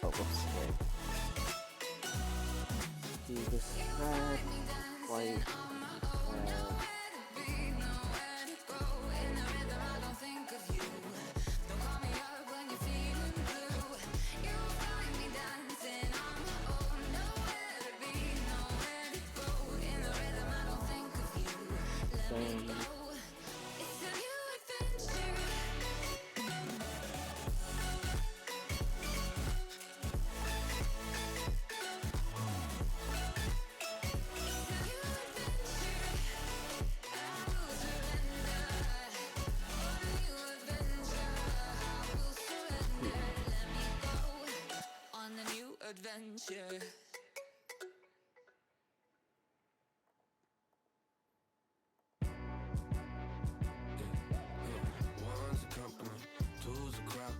Oh, whoops, wait. Do this red, white, red. Adventure. One's a company, two's a crowd,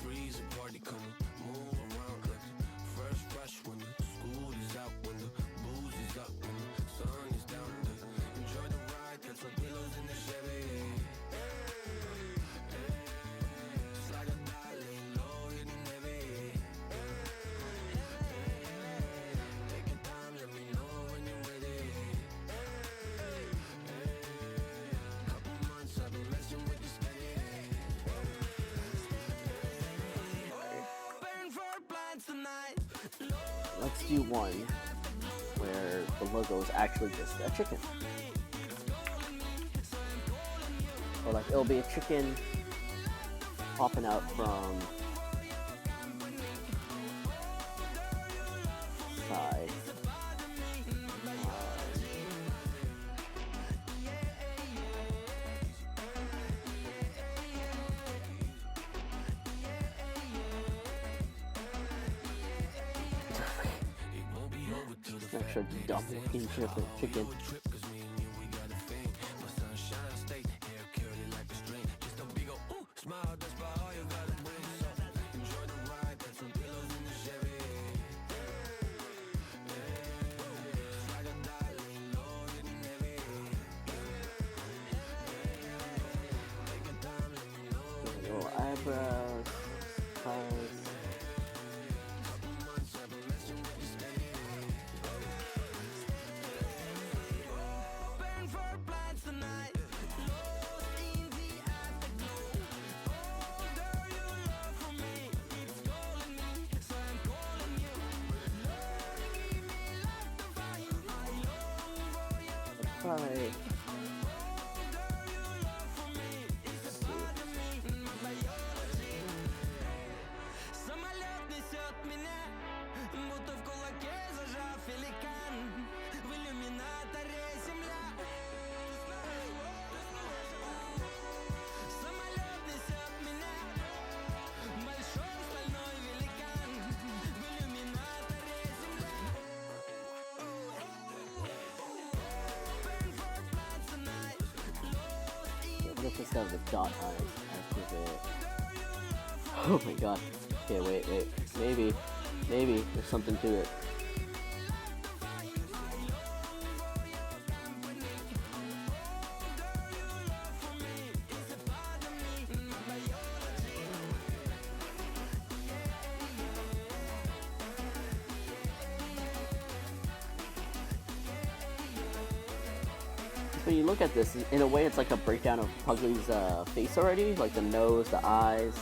three's a party coming, move around like first rush when the school is out, when the booze is up, when the sun is down. Enjoy the ride, got some pillows in the Chevy. Just like a darling, low hitting heavy. Take your time, let me know when you're ready. Couple months I've been messing with this steady. Burn for plans tonight. Let's do one where the logo is actually just a chicken. Or like it'll be a chicken popping out from side. Extra dumb looking chicken. eyebrows, eyes. Right. Самолет несет меня, будто в кулаке зажав великан. В иллюминаторе земля. Самолет несет меня, большой стальной великан. В иллюминаторе земля. Open for flight tonight. What if this guy with dot eyes? Oh my god. Okay, wait. Maybe there's something to it. When you look at this, in a way, it's like a breakdown of Puglie's face already, like the nose, the eyes.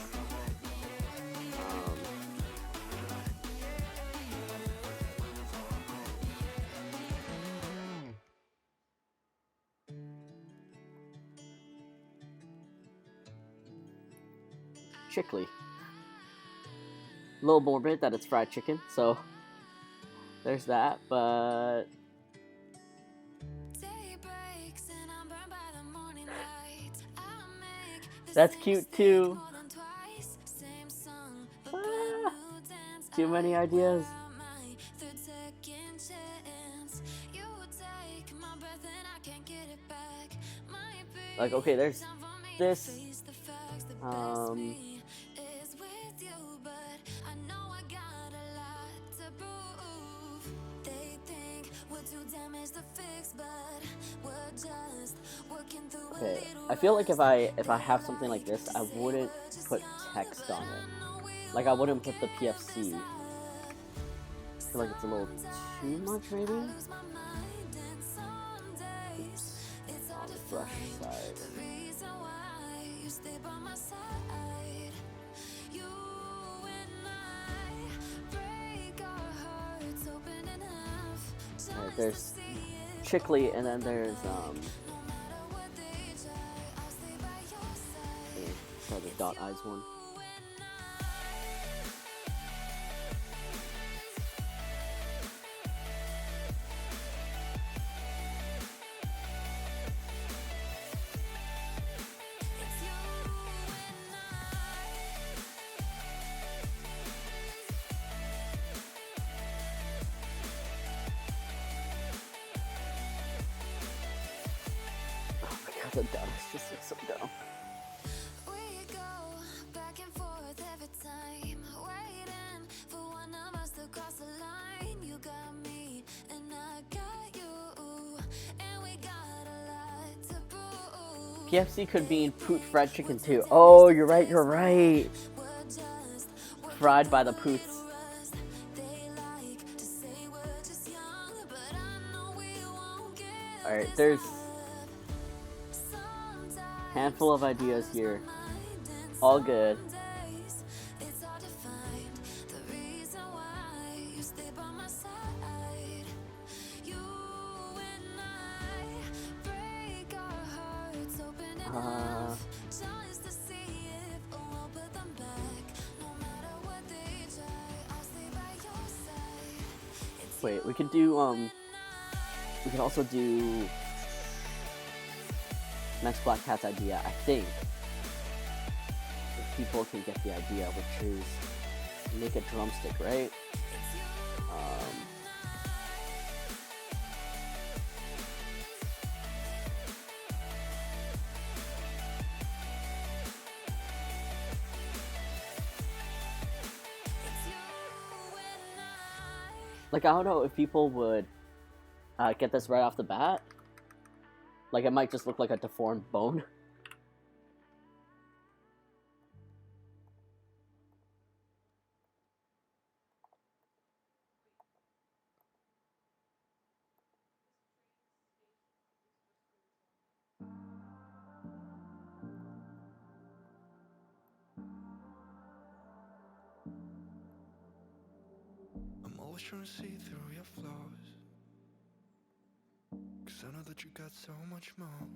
Chickly. A little morbid that it's fried chicken, so there's that, but that's cute too. Ah, too many ideas. Like, okay, there's this. Okay, I feel like if I have something like this, I wouldn't put text on it. Like, I wouldn't put the PFC. I feel like it's a little too much, maybe? Oops. On the brush side. Alright, there's Chickly, and then there's try the dot eyes one. The dot just looks so dumb. PFC could mean poot fried chicken too. Oh, you're right. Fried by the poots. Alright, there's handful of ideas here. All good. Wait, we could do we could also do next Black Cat's idea, I think. If people can get the idea, which is make a drumstick, right? Like, I don't know if people would get this right off the bat. Like, it might just look like a deformed bone. was trying to see through your flaws, 'cause I know that you got so much more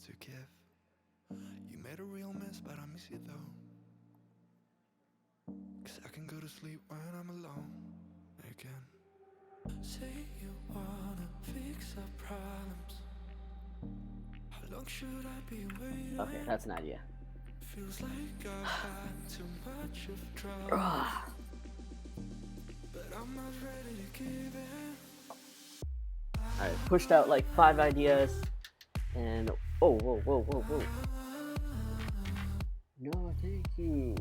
to give. You made a real mess, but I miss you though, 'cause I can go to sleep when I'm alone again. Say you wanna fix our problems. How long should I be waiting? Okay, that's an idea. Feels like I've had too much of trouble, but I'm not ready to give in. I pushed out like 5 ideas, and oh, whoa, whoa, whoa, whoa. No, thank you.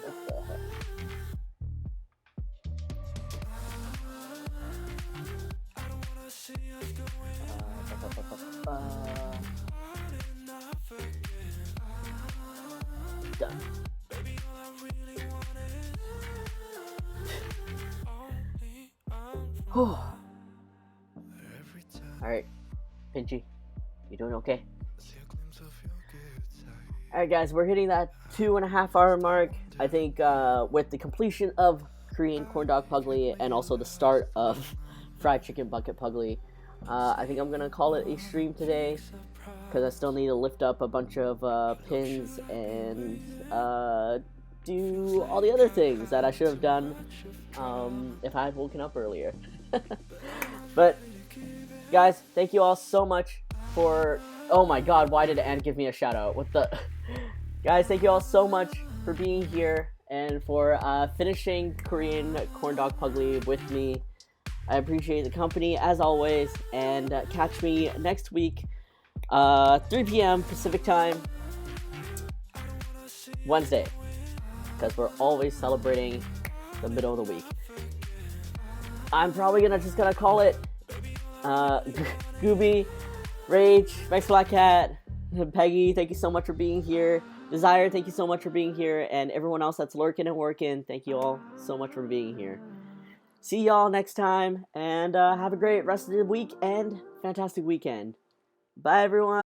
What the heck? I don't wanna see us going enough again. Done. Baby, all I really want is only every time Alright, Pinchy, you doing okay? I see a glimpse of your good side. Alright guys, we're hitting that 2.5 hour mark. I think with the completion of Korean corn dog Puglie and also the start of fried chicken bucket Puglie, I think I'm gonna call it a stream today, because I still need to lift up a bunch of pins and do all the other things that I should have done if I had woken up earlier. But guys, thank you all so much for... Oh my god, why did Anne give me a shout out? What the... Guys, thank you all so much for being here and for finishing Korean corn dog Puglie with me. I appreciate the company as always, and catch me next week, 3 p.m. Pacific time, Wednesday, because we're always celebrating the middle of the week. I'm probably just gonna call it Gooby, Rage, Max Black Cat, Peggy, thank you so much for being here. Desire, thank you so much for being here, and everyone else that's lurking and working, thank you all so much for being here. See y'all next time, and have a great rest of the week and fantastic weekend. Bye, everyone.